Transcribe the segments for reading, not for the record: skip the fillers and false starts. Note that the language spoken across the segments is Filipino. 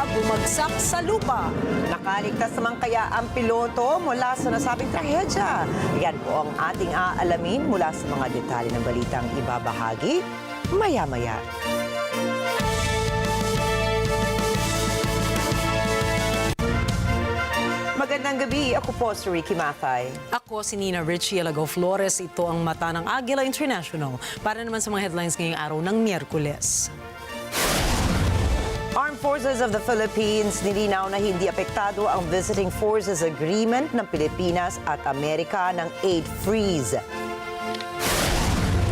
bangka bumagsak sa lupa. Nakaligtas naman kaya ang piloto mula sa nasabing trahedya? Yan po ang ating aalamin mula sa mga detalye ng balitang ibabahagi maya-maya. Magandang gabi. Ako po si Rikki Mathay. Ako si Rikki, Alagao, Flores. Ito ang mata ng Agila International. Para naman sa mga headlines ngayong araw ng Miyerkules. Armed Forces of the Philippines nilinaw na hindi apektado ang Visiting Forces Agreement ng Pilipinas at Amerika ng aid freeze.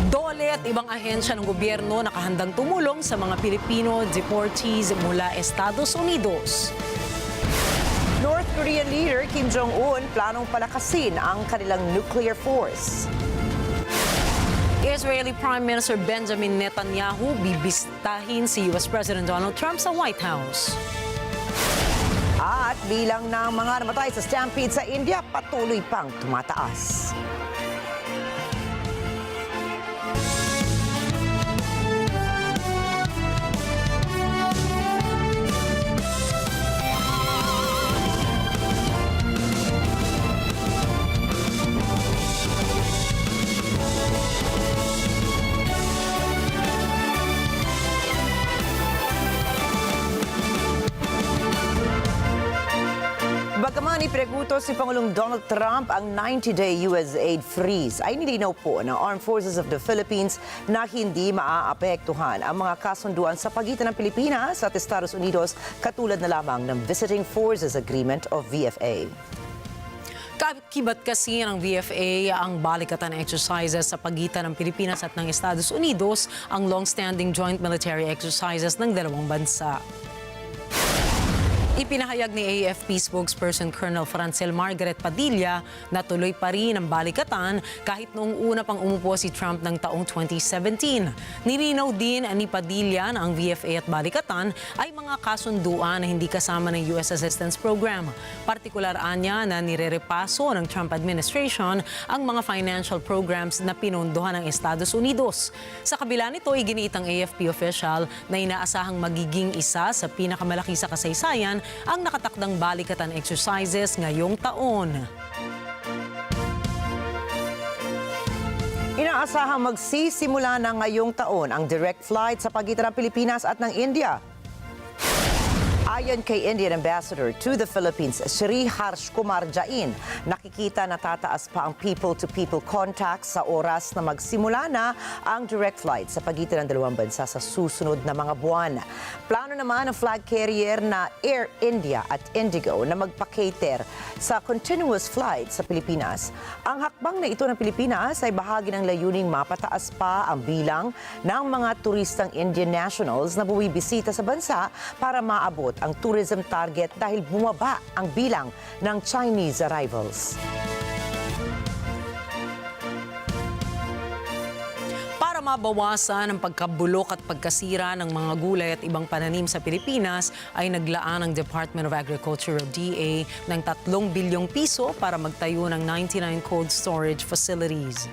Dole at ibang ahensya ng gobyerno nakahandang tumulong sa mga Pilipino deportees mula Estados Unidos. North Korean leader Kim Jong-un planong palakasin ang kanilang nuclear force. Israeli Prime Minister Benjamin Netanyahu bibistahin si US President Donald Trump sa White House. At bilang ng mga namatay sa stampede sa India, patuloy pang tumataas. Bagaman ipreguto si Pangulong Donald Trump ang 90-day US aid freeze, ay nilinaw po ng Armed Forces of the Philippines na hindi maaapektuhan ang mga kasunduan sa pagitan ng Pilipinas at Estados Unidos katulad na lamang ng Visiting Forces Agreement o VFA. Kakibat kasi ng VFA ang balikatan exercises sa pagitan ng Pilipinas at ng Estados Unidos, ang long-standing joint military exercises ng dalawang bansa. Ipinahayag ni AFP spokesperson Colonel Francel Margaret Padilla na tuloy pa rin ang balikatan kahit noong una pang umupo si Trump ng taong 2017. Nilinaw din ni Padilla na ang VFA at balikatan ay mga kasunduan na hindi kasama ng US Assistance Program. Partikular anya na nirerepaso ng Trump administration ang mga financial programs na pinondohan ng Estados Unidos. Sa kabila nito, iginiit ang AFP official na inaasahang magiging isa sa pinakamalaki sa kasaysayan ang nakatakdang balikatan exercises ngayong taon. Inaasahang magsisimula na ngayong taon ang direct flight sa pagitan ng Pilipinas at ng India. Ayon kay Indian Ambassador to the Philippines, Sri Harsh Kumar Jain, nakikita na tataas pa ang people-to-people contact sa oras na magsimula na ang direct flight sa pagitan ng dalawang bansa sa susunod na mga buwan. Plano naman ng flag carrier na Air India at Indigo na magpa-cater sa continuous flight sa Pilipinas. Ang hakbang na ito ng Pilipinas ay bahagi ng layuning mapataas pa ang bilang ng mga turistang Indian nationals na buwibisita sa bansa para maabot ang tourism target dahil bumaba ang bilang ng Chinese arrivals. Para mabawasan ang pagkabulok at pagkasira ng mga gulay at ibang pananim sa Pilipinas, ay naglaan ang Department of Agriculture o DA ng 3 bilyong piso para magtayo ng 99 cold storage facilities.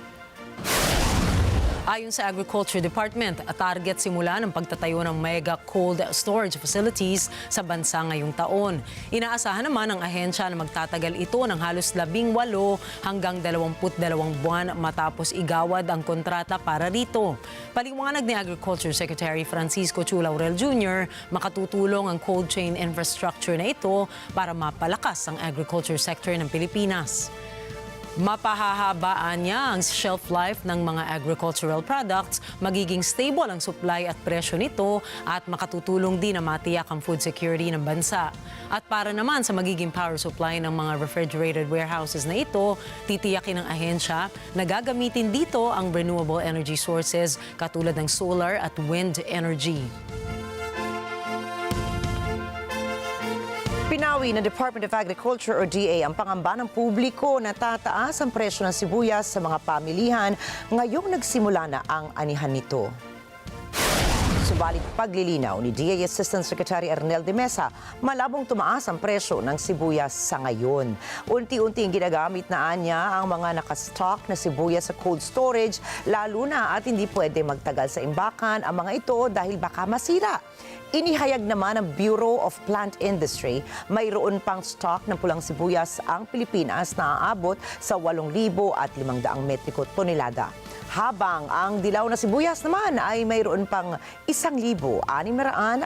Ayon sa Agriculture Department, target simula ng pagtatayo ng mega cold storage facilities sa bansa ngayong taon. Inaasahan naman ng ahensya na magtatagal ito ng halos 18 hanggang 22 buwan matapos igawad ang kontrata para rito. Paliwanag ni Agriculture Secretary Francisco Chu Laurel Jr., makatutulong ang cold chain infrastructure na ito para mapalakas ang agriculture sector ng Pilipinas. Mapahahabaan niya ang shelf life ng mga agricultural products, magiging stable ang supply at presyo nito at makatutulong din na matiyak ang food security ng bansa. At para naman sa magiging power supply ng mga refrigerated warehouses na ito, titiyakin ng ahensya na gagamitin dito ang renewable energy sources katulad ng solar at wind energy. Pinawi ng Department of Agriculture o DA ang pangamba ng publiko na tataas ang presyo ng sibuyas sa mga pamilihan ngayong nagsimula na ang anihan nito. Subalit paglilinaw ni DA Assistant Secretary Arnel de Mesa, malabong tumaas ang presyo ng sibuyas sa ngayon. Unti-unting ginagamit na anya ang mga nakastock na sibuyas sa cold storage, lalo na at hindi pwede magtagal sa imbakan ang mga ito dahil baka masira. Inihayag naman ng Bureau of Plant Industry, mayroon pang stock ng pulang sibuyas ang Pilipinas na aabot sa 8,500 metriko tonelada. Habang ang dilaw na sibuyas naman ay mayroon pang 1,628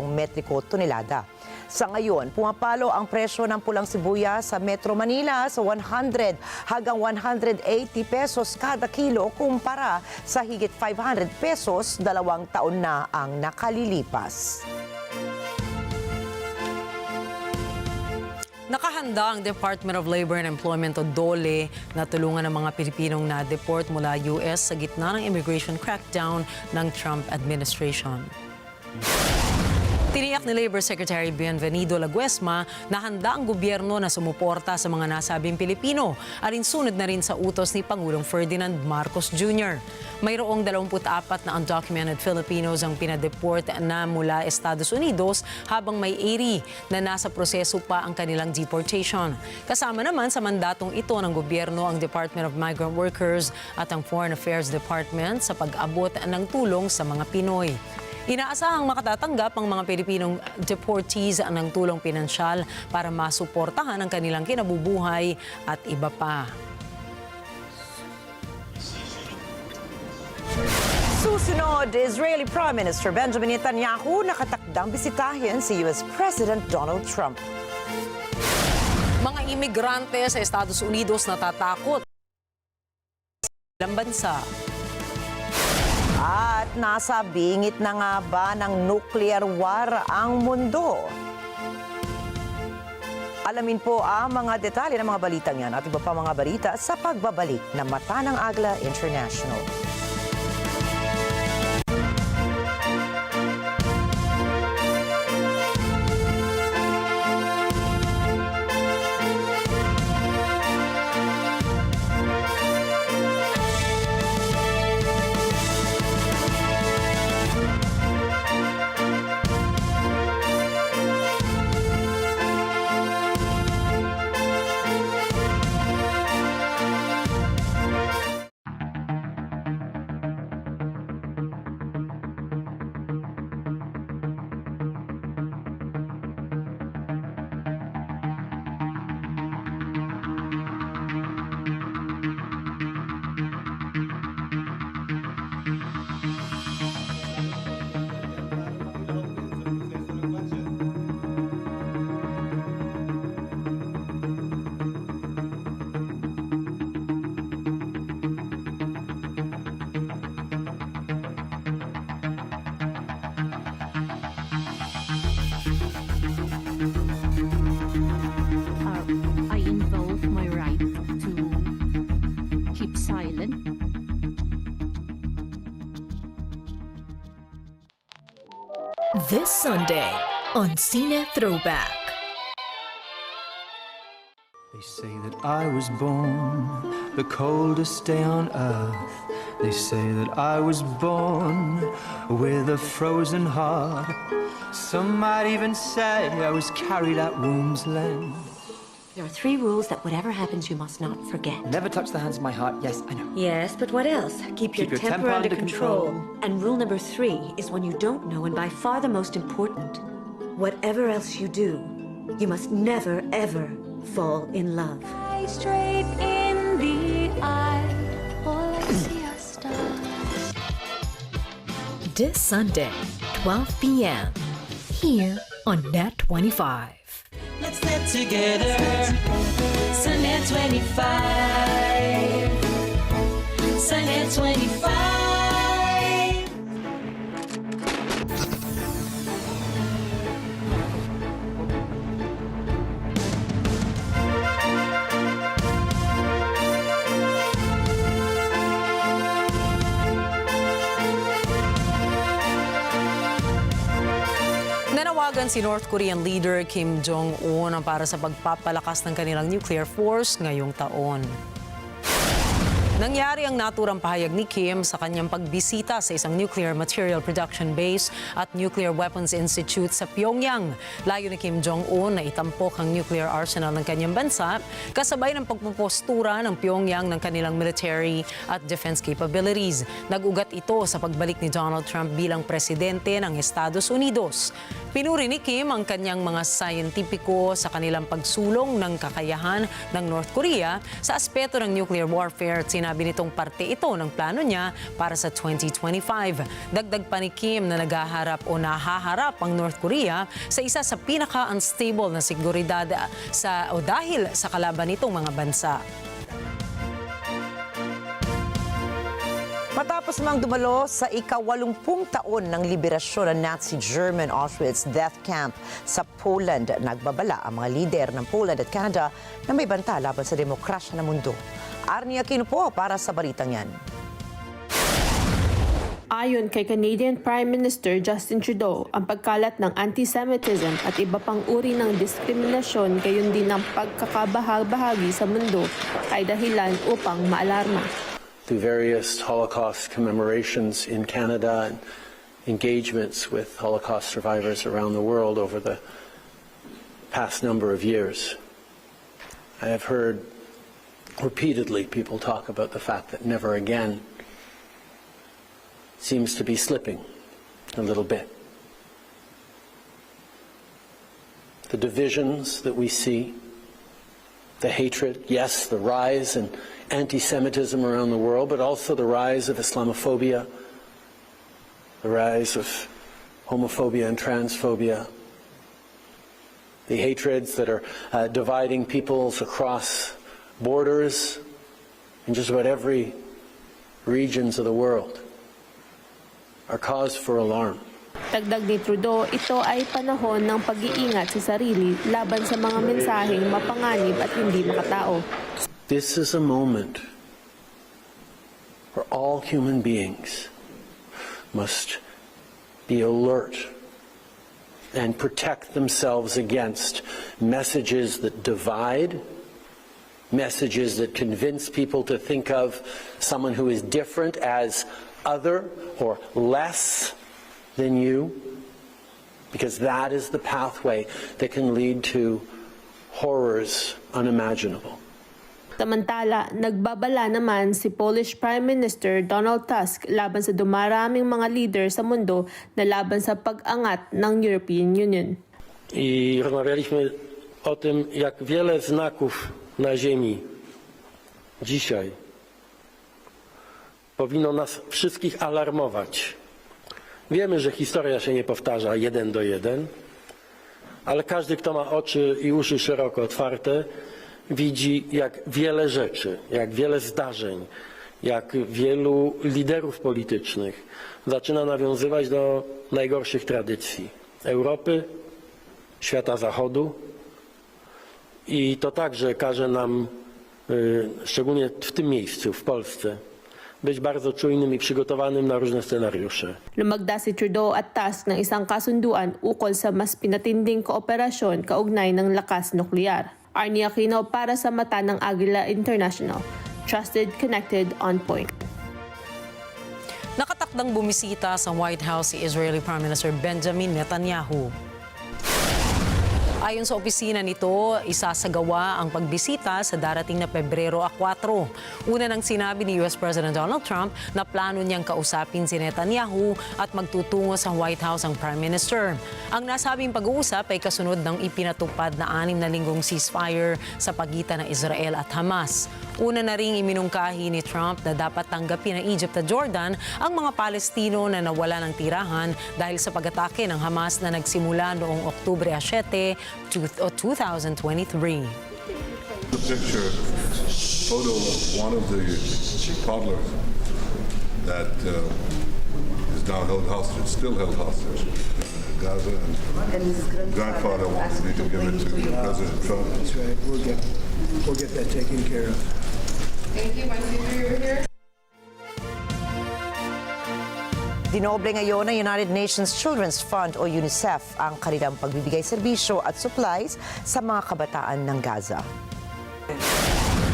metriko tonelada. Sa ngayon, pumapalo ang presyo ng pulang sibuyas sa Metro Manila sa 100 hanggang 180 pesos kada kilo kumpara sa higit 500 pesos 2 taon na ang nakalilipas. Nakahanda ang Department of Labor and Employment o DOLE na tulungan ng mga Pilipinong na-deport mula US sa gitna ng immigration crackdown ng Trump administration. Tiniyak ni Labor Secretary Bienvenido Laguesma na handa ang gobyerno na sumuporta sa mga nasabing Pilipino, alinsunod na rin sa utos ni Pangulong Ferdinand Marcos Jr. Mayroong 24 na undocumented Filipinos ang pinadeport na mula Estados Unidos habang may 80 na nasa proseso pa ang kanilang deportation. Kasama naman sa mandatong ito ng gobyerno ang Department of Migrant Workers at ang Foreign Affairs Department sa pag-abot ng tulong sa mga Pinoy. Inaasahang makatatanggap ang mga Pilipinong deportees ng tulong pinansyal para masuportahan ang kanilang kinabubuhay at iba pa. Susunod, Israeli Prime Minister Benjamin Netanyahu nakatakdang bisitahin si US President Donald Trump. Mga imigrante sa Estados Unidos natatakot sa ilang bansa. At nasa bingit na nga ba ng nuclear war ang mundo? Alamin po ang mga detalye ng mga balitang yan at iba pa mga balita sa pagbabalik ng Mata ng Agila International. I invoke my right to keep silent. This Sunday on Cine Throwback. They say that I was born the coldest day on earth. They say that I was born with a frozen heart. Some might even say I was carried at womb's length. There are 3 rules that whatever happens, you must not forget. Never touch the hands of my heart. Yes, I know. Yes, but what else? Keep your temper under control. And rule number 3 is one you don't know and by far the most important. Whatever else you do, you must never, ever fall in love. Straight in the eye, all I see are stars. This Sunday, 12 p.m. here on Net 25. Let's get together. Sunday 25. Sunday 25. Nanawagan si North Korean leader Kim Jong-un para sa pagpapalakas ng kanilang nuclear force ngayong taon. Nangyari ang naturang pahayag ni Kim sa kanyang pagbisita sa isang nuclear material production base at Nuclear Weapons Institute sa Pyongyang. Layo ni Kim Jong-un na itampok ang nuclear arsenal ng kanyang bansa, kasabay ng pagpupostura ng Pyongyang ng kanilang military at defense capabilities. Nag-ugat ito sa pagbalik ni Donald Trump bilang presidente ng Estados Unidos. Pinuri ni Kim ang kanyang mga scientifico sa kanilang pagsulong ng kakayahan ng North Korea sa aspeto ng nuclear warfare at sinabi nitong parte ito ng plano niya para sa 2025. Dagdag pa ni Kim na nahaharap ang North Korea sa isa sa pinaka-unstable na seguridad dahil sa kalaban nitong mga bansa. Matapos mang dumalo sa ika-80 taon ng liberasyon ng Nazi German Auschwitz death camp sa Poland, nagbabala ang mga lider ng Poland at Canada na may banta laban sa demokrasya ng mundo. Arnie Aquino po para sa balitang yan. Ayon kay Canadian Prime Minister Justin Trudeau, ang pagkalat ng anti-Semitism at iba pang uri ng diskriminasyon gayon din ng pagkakabahagi sa mundo ay dahilan upang maalarma. Through various Holocaust commemorations in Canada and engagements with Holocaust survivors around the world over the past number of years, I have heard repeatedly people talk about the fact that never again seems to be slipping a little bit. The divisions that we see, the hatred, yes, the rise in anti-Semitism around the world, but also the rise of Islamophobia, the rise of homophobia and transphobia, the hatreds that are dividing peoples across borders in just about every regions of the world are cause for alarm. Dagdag ni Trudeau, ito ay panahon ng pag-iingat sa sarili laban sa mga mensaheng mapanganib at hindi makatao. This is a moment where all human beings must be alert and protect themselves against messages that divide, messages that convince people to think of someone who is different as other or less than you, because that is the pathway that can lead to horrors unimaginable. Samantala, nagbabala naman si Polish Prime Minister Donald Tusk laban sa dumaraming mga leader sa mundo na laban sa pag-angat ng European Union. I rozmawialiśmy o tym, jak wiele znaków na ziemi dzisiaj powinno nas wszystkich alarmować. Wiemy, że historia się nie powtarza 1 do 1, ale każdy, kto ma oczy i uszy szeroko otwarte, widzi, jak wiele rzeczy, jak wiele zdarzeń, jak wielu liderów politycznych zaczyna nawiązywać do najgorszych tradycji Europy, świata Zachodu i to także każe nam, szczególnie w tym miejscu, w Polsce, być bardzo czujnym i przygotowanym na różne scenariusze. Lumagda si Trudeau at Tusk ng isang kasunduan ukol sa mas pinatinding kooperasyon kaugnay ng lakas nuklear. Arnie Aquino para sa mata ng Agila International. Trusted, connected, on point. Nakatakdang bumisita sa White House si Israeli Prime Minister Benjamin Netanyahu. Ayon sa opisina nito, isasagawa ang pagbisita sa darating na Pebrero 4. Una nang sinabi ni US President Donald Trump na plano niyang kausapin si Netanyahu at magtutungo sa White House ang Prime Minister. Ang nasabing pag-uusap ay kasunod ng ipinatupad na 6 na linggong ceasefire sa pagitan ng Israel at Hamas. Una na ring iminungkahi ni Trump na dapat tanggapin ng Egypt at Jordan ang mga Palestino na nawala ng tirahan dahil sa pag-atake ng Hamas na nagsimula noong Oktubre 7, 2023. The picture, photo of one of the toddlers that is now held hostage, still held hostage in Gaza, and his grandfather wants me to give it to President Trump. That's right. We'll get that taken care of. Thank you. My senior, over here. Dinoble ngayon ng United Nations Children's Fund o UNICEF ang kanilang pagbibigay serbisyo at supplies sa mga kabataan ng Gaza.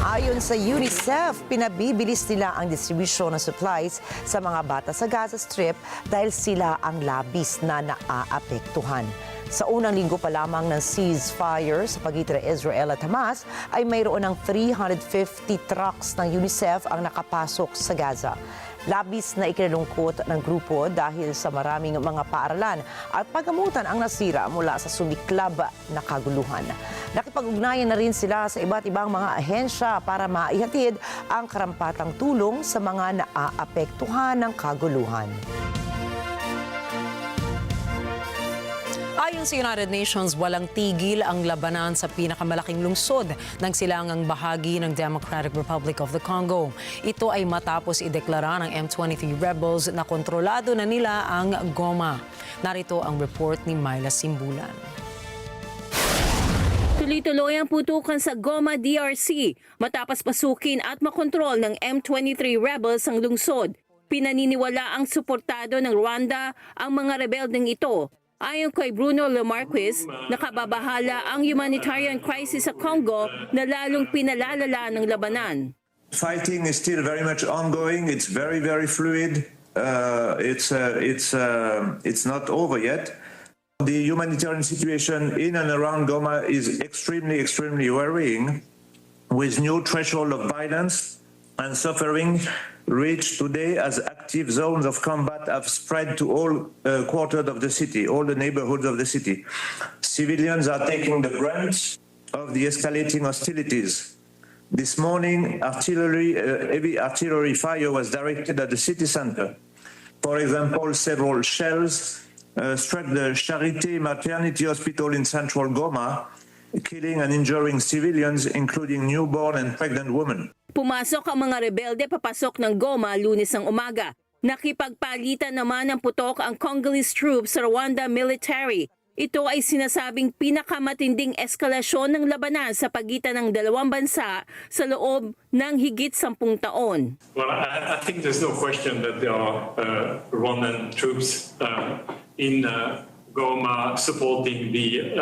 Ayon sa UNICEF, pinabibilis nila ang distribusyon ng supplies sa mga bata sa Gaza Strip dahil sila ang labis na naaapektuhan. Sa unang linggo pa lamang ng ceasefire sa pagitan ng Israel at Hamas, ay mayroon ng 350 trucks ng UNICEF ang nakapasok sa Gaza. Labis na ikinalungkot ng grupo dahil sa maraming mga paaralan at paggamutan ang nasira mula sa sumiklab na kaguluhan. Nakipag-ugnayan na rin sila sa iba't ibang mga ahensya para maihatid ang karampatang tulong sa mga naaapektuhan ng kaguluhan. Ayon sa United Nations, walang tigil ang labanan sa pinakamalaking lungsod ng silangang bahagi ng Democratic Republic of the Congo. Ito ay matapos ideklara ng M23 rebels na kontrolado na nila ang Goma. Narito ang report ni Myla Simbulan. Tuloy-tuloy ang putukan sa Goma, DRC matapos pasukin at makontrol ng M23 rebels ang lungsod. Pinaniniwala ang suportado ng Rwanda ang mga rebeldeng ito. Ayon kay Bruno Lemarquis, nakababahala ang humanitarian crisis sa Congo na lalong pinalalala ng labanan. Fighting is still very much ongoing. It's very, very fluid. It's not over yet. The humanitarian situation in and around Goma is extremely, extremely worrying, with new threshold of violence and suffering reached today as active zones of combat have spread to all quarters of the city, all the neighborhoods of the city. Civilians are taking the brunt of the escalating hostilities. This morning, heavy artillery fire was directed at the city center. For example, several shells struck the Charité Maternity Hospital in central Goma, killing and injuring civilians, including newborn and pregnant women. Pumasok ang mga rebelde papasok ng Goma Lunes ng umaga. Nakipagpalitan naman ng putok ang Congolese troops sa Rwanda military. Ito ay sinasabing pinakamatinding eskalasyon ng labanan sa pagitan ng dalawang bansa sa loob ng higit 10 taon. Well, I think there's no question that there are Rwandan troops in Goma supporting the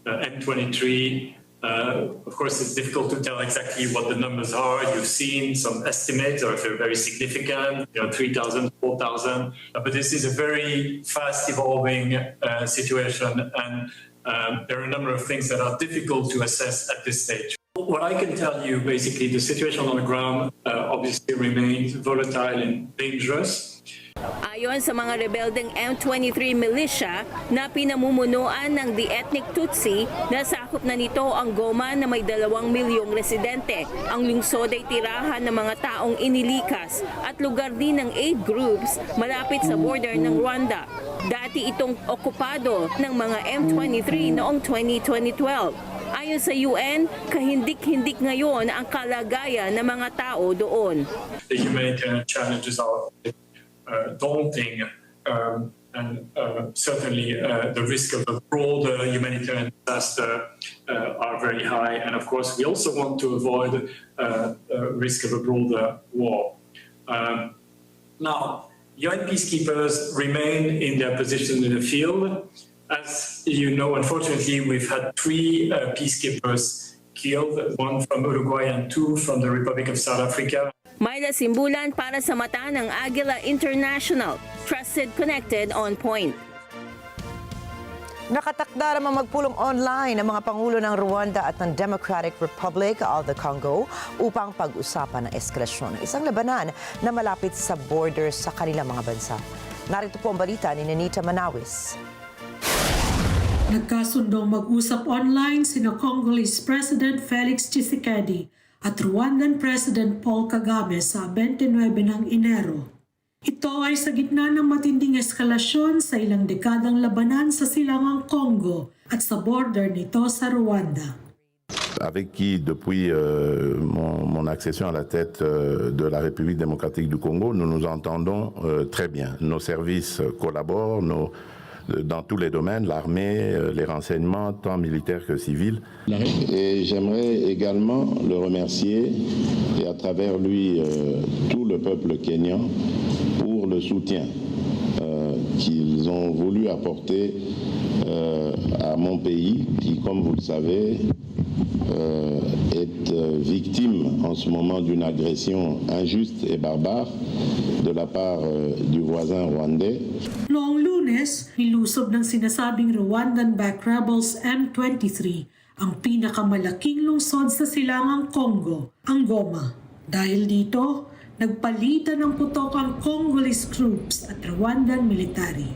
M23. Of course, it's difficult to tell exactly what the numbers are. You've seen some estimates are very significant, 3,000, 4,000. But this is a very fast evolving situation, and there are a number of things that are difficult to assess at this stage. What I can tell you, basically, the situation on the ground obviously remains volatile and dangerous. Ayon sa mga rebeldeng M23 militia na pinamumunuan ng The Ethnic Tutsi, nasakop na nito ang Goma na may 2 milyong residente. Ang lungsod ay tirahan ng mga taong inilikas at lugar din ng aid groups malapit sa border ng Rwanda. Dati itong okupado ng mga M23 noong 2012. Ayon sa UN, kahindik-hindik ngayon ang kalagayan ng mga tao doon. The humanitarian challenges are daunting, and certainly the risk of a broader humanitarian disaster are very high. And of course, we also want to avoid risk of a broader war. Now, UN peacekeepers remain in their position in the field. As you know, unfortunately, we've had 3 peacekeepers killed, 1 from Uruguay and 2 from the Republic of South Africa. Myla Simbulan para sa mata ng Agila International. Trusted, connected, on point. Nakatakda naman magpulong online ang mga Pangulo ng Rwanda at ng Democratic Republic of the Congo upang pag-usapan ng eskalasyon ng isang labanan na malapit sa border sa kanilang mga bansa. Narito po ang balita ni Nenita Manawis. Nagkasundong mag-usap online sina Congolese President Felix Tshisekedi at Rwandan President Paul Kagame sa 29 ng Enero. Ito ay sa gitna ng matinding eskalasyon sa ilang dekadang labanan sa silangang Congo at sa border nito sa Rwanda. Avec qui, depuis mon accession à la tête de la République démocratique du Congo, nous nous entendons très bien. Nos services collaborent, dans tous les domaines, l'armée, les renseignements, tant militaires que civils. Et j'aimerais également le remercier, et à travers lui tout le peuple kényan, pour le soutien qu'ils ont voulu apporter à mon pays, qui, comme vous le savez, est victime en ce moment d'une agression injuste et barbare de la part du voisin rwandais. Noong Lunes, nilusob ng sinasabing Rwandan-backed rebels M23 ang pinakamalaking lungsod sa silangang Congo, ang Goma. Dahil dito, nagpalitan ng putok ang Congolese troops at Rwandan military.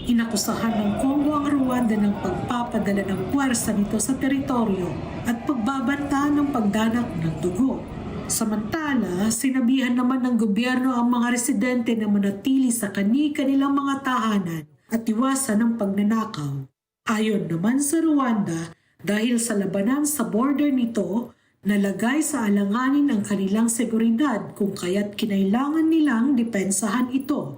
Inakusahan ng Congo ang Rwanda ng pagpapadala ng puwersa nito sa teritoryo at pagbabanta ng pagdanak ng dugo. Samantala, sinabihan naman ng gobyerno ang mga residente na manatili sa kani-kanilang mga tahanan at iwasan ang pagnanakaw. Ayon naman sa Rwanda, dahil sa labanan sa border nito, nalagay sa alanganin ang kanilang seguridad kung kaya't kinailangan nilang depensahan ito.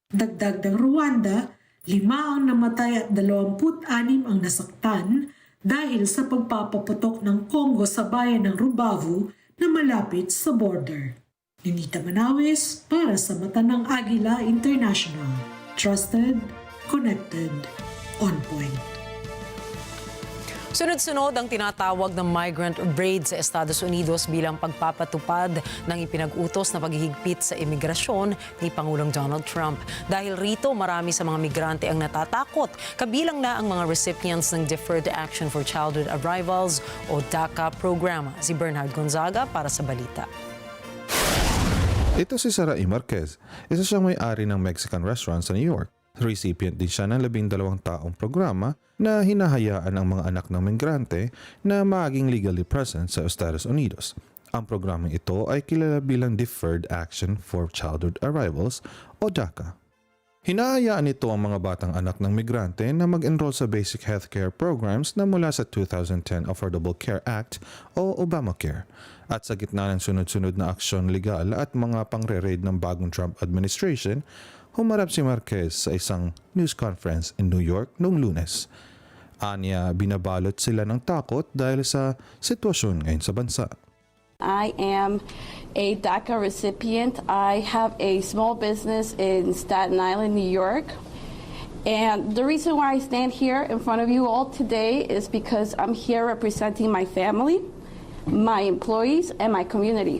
Dagdag ng Rwanda, 5 ang namatay at 26 ang nasaktan dahil sa pagpapaputok ng Congo sa bayan ng Rubavu na malapit sa border. Ninita Manawis para sa mata ng Agila International. Trusted, connected, on point. Sunod-sunod ang tinatawag na migrant raid sa Estados Unidos bilang pagpapatupad ng ipinag-utos na paghihigpit sa imigrasyon ni Pangulong Donald Trump. Dahil rito, marami sa mga migrante ang natatakot, kabilang na ang mga recipients ng Deferred Action for Childhood Arrivals o DACA program. Si Bernard Gonzaga para sa balita. Ito si Sarai Marquez, isa siyang may-ari ng Mexican restaurant sa New York. Recipient din siya ng 12 taong programa na hinahayaan ang mga anak ng migrante na maging legally present sa Estados Unidos. Ang programang ito ay kilala bilang Deferred Action for Childhood Arrivals o DACA. Hinahayaan ito ang mga batang anak ng migrante na mag-enroll sa basic healthcare programs na mula sa 2010 Affordable Care Act o Obamacare. At sa gitna ng sunod-sunod na aksyon legal at mga pangre-raid ng bagong Trump administration, humarap si Marquez sa isang news conference in New York noong Lunes. Anya, binabalot sila ng takot dahil sa sitwasyon ngayon sa bansa. I am a DACA recipient. I have a small business in Staten Island, New York. And the reason why I stand here in front of you all today is because I'm here representing my family, my employees, and my community.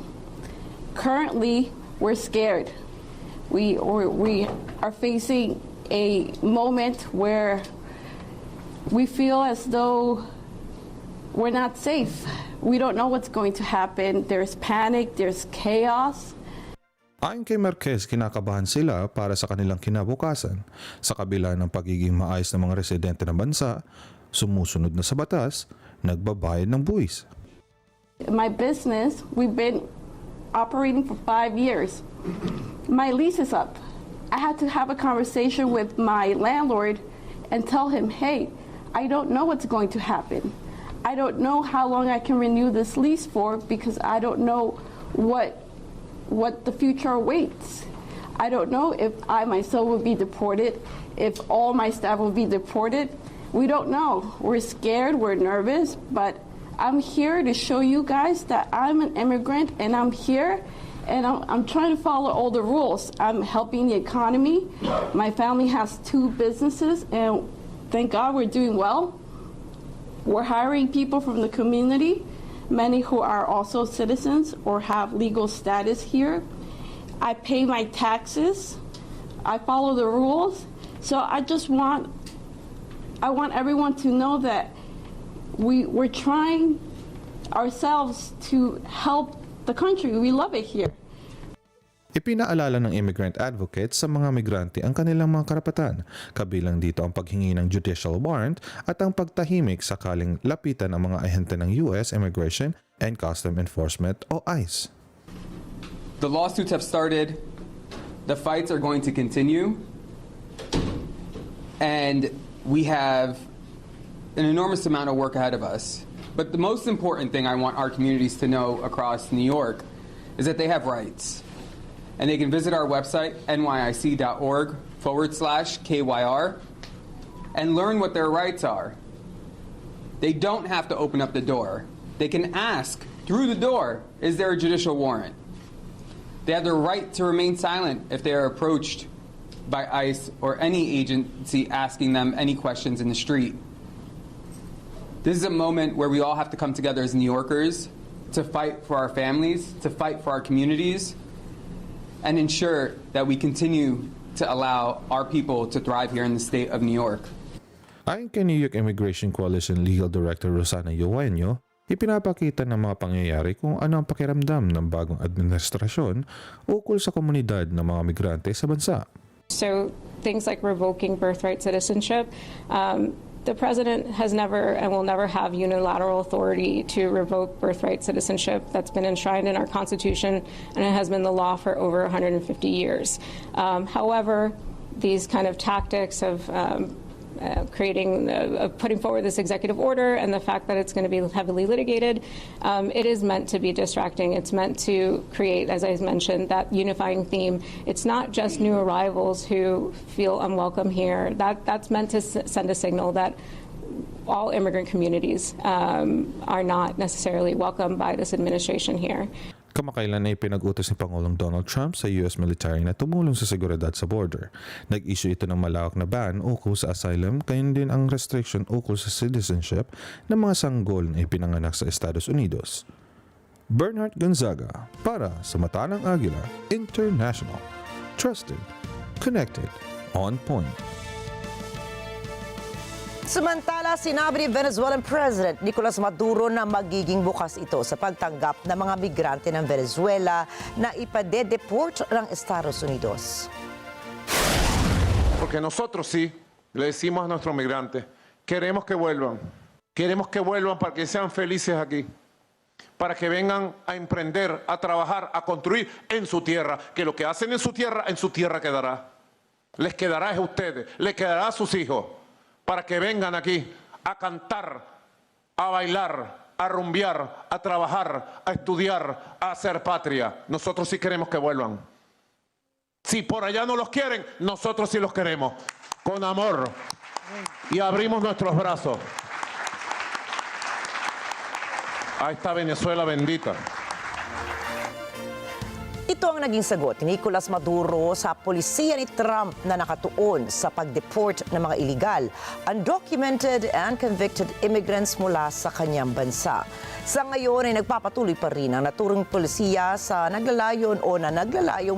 Currently, we're scared. We are facing a moment where we feel as though we're not safe. We don't know what's going to happen. There's panic, there's chaos. Ayon kay Marquez, kinakabahan sila para sa kanilang kinabukasan. Sa kabila ng pagiging maayos ng mga residente ng bansa, sumusunod na sa batas, nagbabayad ng buwis. My business, we've been operating for 5 years. My lease is up. I had to have a conversation with my landlord and tell him, hey, I don't know what's going to happen. I don't know how long I can renew this lease for because I don't know what the future awaits. I don't know if I myself will be deported, if all my staff will be deported. We don't know. We're scared, we're nervous, but I'm here to show you guys that I'm an immigrant and I'm here and I'm trying to follow all the rules. I'm helping the economy. My family has 2 businesses and thank God we're doing well. We're hiring people from the community, many who are also citizens or have legal status here. I pay my taxes. I follow the rules. So I want everyone to know that we're trying ourselves to help the country. We love it here. Ipinaalala ng immigrant advocates sa mga migrante ang kanilang mga karapatan, kabilang dito ang paghingi ng judicial warrant at ang pagtahimik sakaling lapitan ang mga ahente ng U.S. Immigration and Customs Enforcement o ICE. The lawsuits have started, the fights are going to continue, and we have an enormous amount of work ahead of us. But the most important thing I want our communities to know across New York is that they have rights. And they can visit our website, nyic.org/KYR, and learn what their rights are. They don't have to open up the door. They can ask through the door, is there a judicial warrant? They have the right to remain silent if they are approached by ICE or any agency asking them any questions in the street. This is a moment where we all have to come together as New Yorkers to fight for our families, to fight for our communities, and ensure that we continue to allow our people to thrive here in the state of New York. Ayon kay New York Immigration Coalition Legal Director Rosana Eugenio, ipinapakita ng mga pangyayari kung ano ang pakiramdam ng bagong administrasyon ukol sa komunidad ng mga migrante sa bansa. So things like revoking birthright citizenship, the president has never and will never have unilateral authority to revoke birthright citizenship. That's been enshrined in our Constitution, and it has been the law for over 150 years. However, these kind of tactics of putting forward this executive order and the fact that it's going to be heavily litigated, it is meant to be distracting. It's meant to create, as I mentioned, that unifying theme. It's not just new arrivals who feel unwelcome here. That's meant to send a signal that all immigrant communities are not necessarily welcome by this administration here. Kamakailan ay pinag-utos ni Pangulong Donald Trump sa US military na tumulong sa seguridad sa border. Nag-issue ito ng malawak na ban ukol sa asylum, gayon din ang restriction ukol sa citizenship ng mga sanggol na ipinanganak sa Estados Unidos. Bernard Gonzaga para sa Mata ng Agila International. Trusted, connected, on point. Samantala, sinabi ni Venezuelan President Nicolas Maduro na magiging bukas ito sa pagtanggap ng mga migrante ng Venezuela na ipadedeport ng Estados Unidos. Porque nosotros sí le decimos a nuestros migrantes, queremos que vuelvan para que sean felices aquí, para que vengan a emprender, a trabajar, a construir en su tierra, que lo que hacen en su tierra quedará. Les quedará a ustedes, les quedará a sus hijos, para que vengan aquí a cantar, a bailar, a rumbear, a trabajar, a estudiar, a hacer patria. Nosotros sí queremos que vuelvan. Si por allá no los quieren, nosotros sí los queremos, con amor. Y abrimos nuestros brazos a esta Venezuela bendita. Ito ang naging sagot ni Nicolas Maduro sa polisiya ni Trump na nakatuon sa pag-deport ng mga illegal, undocumented and convicted immigrants mula sa kanyang bansa. Sa ngayon ay nagpapatuloy pa rin ang naturang polisiya sa naglalayong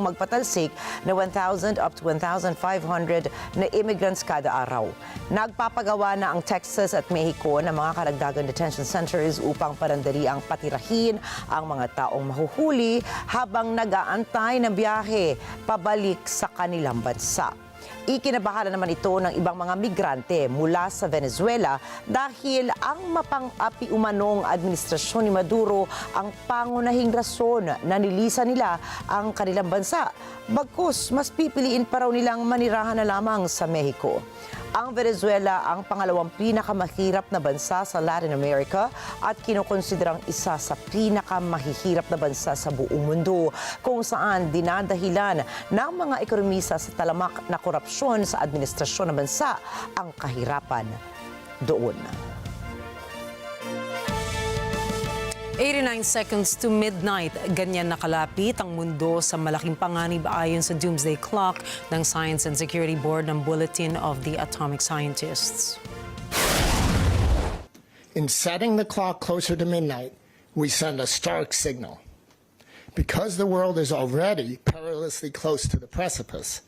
magpatalsik na 1,000 up to 1,500 na immigrants kada araw. Nagpapagawa na ang Texas at Mexico ng mga karagdagang detention centers upang parandali ang patirahin ang mga taong mahuhuli habang nag-aantay ng biyahe pabalik sa kanilang bansa. Ikinabahala naman ito ng ibang mga migrante mula sa Venezuela dahil ang mapang-api umanong administrasyon ni Maduro ang pangunahing rason na nilisan nila ang kanilang bansa. Bagkus, mas pipiliin pa raw nilang manirahan na lamang sa Mexico. Ang Venezuela ang pangalawang pinakamahirap na bansa sa Latin America at kinukonsiderang isa sa pinakamahihirap na bansa sa buong mundo kung saan dinadahilan ng mga ekonomista sa talamak na korupsyon sa administrasyon ng bansa ang kahirapan doon. 89 seconds to midnight, ganyan nakalapit ang mundo sa malaking panganib ayon sa Doomsday Clock ng Science and Security Board ng Bulletin of the Atomic Scientists. In setting the clock closer to midnight, we send a stark signal. Because the world is already perilously close to the precipice,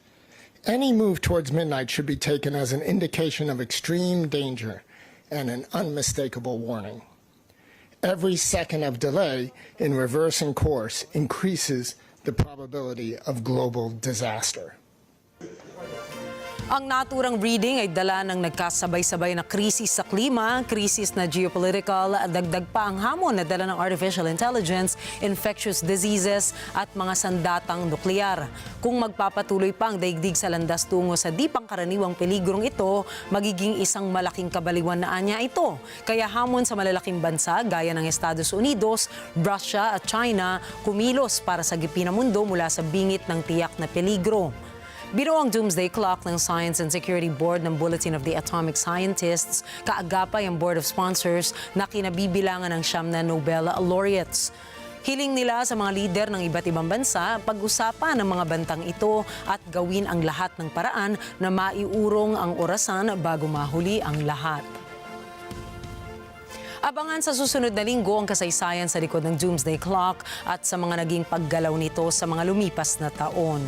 any move towards midnight should be taken as an indication of extreme danger and an unmistakable warning. Every second of delay in reversing course increases the probability of global disaster. Ang naturang reading ay dala ng nagkasabay-sabay na krisis sa klima, krisis na geopolitical, dagdag pa ang hamon na dala ng artificial intelligence, infectious diseases at mga sandatang nuklear. Kung magpapatuloy pa ang daigdig sa landas tungo sa di pangkaraniwang peligrong ito, magiging isang malaking kabaliwan na anya ito. Kaya hamon sa malalaking bansa gaya ng Estados Unidos, Russia at China kumilos para sagipin ang mundo mula sa bingit ng tiyak na peligro. Biro ang Doomsday Clock ng Science and Security Board ng Bulletin of the Atomic Scientists, kaagapay ang Board of Sponsors na kinabibilangan ng 9 na Nobel laureates. Hiling nila sa mga lider ng iba't ibang bansa pag-usapan ang mga bantang ito at gawin ang lahat ng paraan na maiurong ang orasan bago mahuli ang lahat. Abangan sa susunod na linggo ang kasaysayan sa likod ng Doomsday Clock at sa mga naging paggalaw nito sa mga lumipas na taon.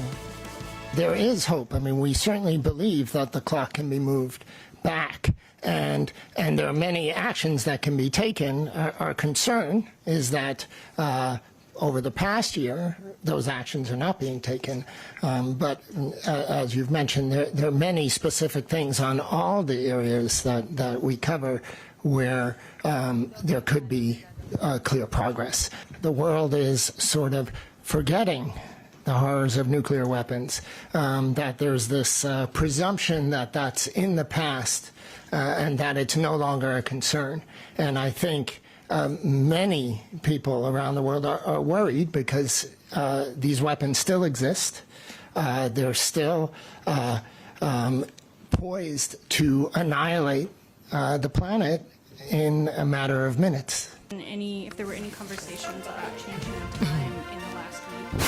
There is hope. I mean, we certainly believe that the clock can be moved back, and there are many actions that can be taken. Our concern is that over the past year, those actions are not being taken. But as you've mentioned, there are many specific things on all the areas that we cover where there could be clear progress. The world is sort of forgetting the horrors of nuclear weapons, that there's this presumption that that's in the past and that it's no longer a concern. And I think many people around the world are worried because these weapons still exist. They're still poised to annihilate the planet in a matter of minutes. If there were any conversations about changing the time in the last week.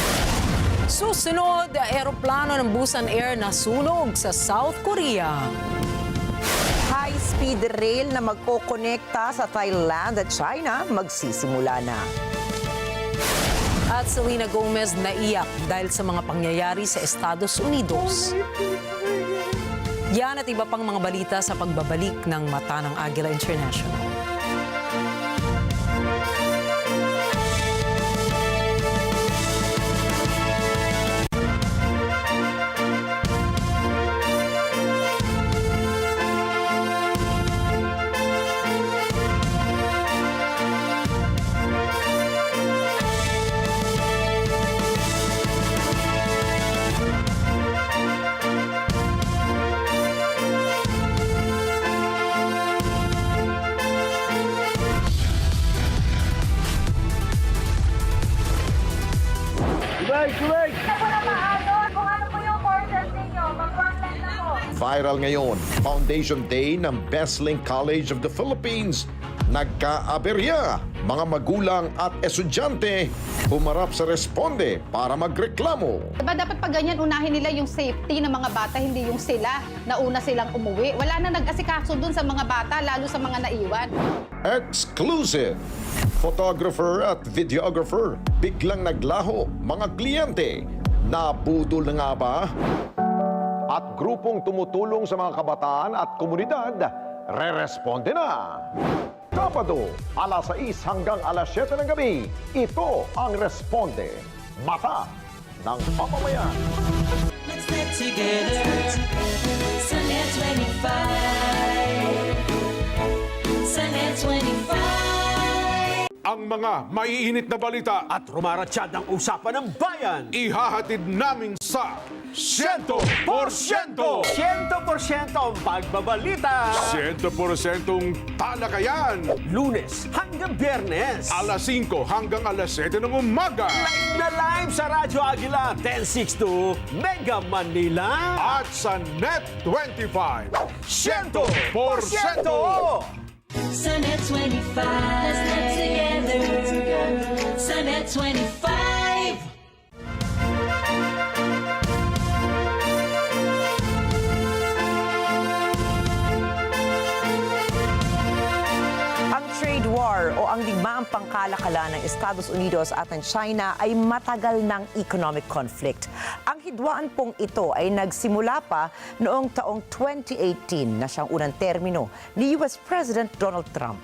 Susunod, eroplano ng Busan Air nasunog sa South Korea. High-speed rail na magkokonekta sa Thailand at China magsisimula na. At Selena Gomez naiyak dahil sa mga pangyayari sa Estados Unidos. Yan at iba pang mga balita sa pagbabalik ng Mata ng Agila International. Viral ngayon, Foundation Day ng Besling College of the Philippines. Nagkaaberya, mga magulang at estudyante humarap sa responde para magreklamo. Diba dapat pag ganyan unahin nila yung safety ng mga bata, hindi yung sila, nauna silang umuwi. Wala na nag-asikaso dun sa mga bata, lalo sa mga naiwan. Exclusive! Photographer at videographer biglang naglaho, mga kliyente. Naputol na nga ba? At grupong tumutulong sa mga kabataan at komunidad, re-responde na. Sabado, alas 6 hanggang alas 7 ng gabi, ito ang Responde, Mata ng Mamamayan. Let's get together. Sunday 25. Sunday 25. Ang mga maiinit na balita at rumaratsyad ng usapan ng bayan, ihahatid namin sa 100%! 100% ang pagbabalita! 100% talakayan! Lunes hanggang Biyernes! Alas 5 hanggang alas 7 ng umaga! Live na live sa Radyo Agila 1062 Mega Manila! At sa Net 25! 100%! Sunday 25. Let's get together. Sunday 25. Ang trade war o ang digmaang pangkalakalan ng Estados Unidos at ng China ay matagal ng economic conflict. Ang hidwaan pong ito ay nagsimula pa noong taong 2018 na siyang unang termino ni US President Donald Trump.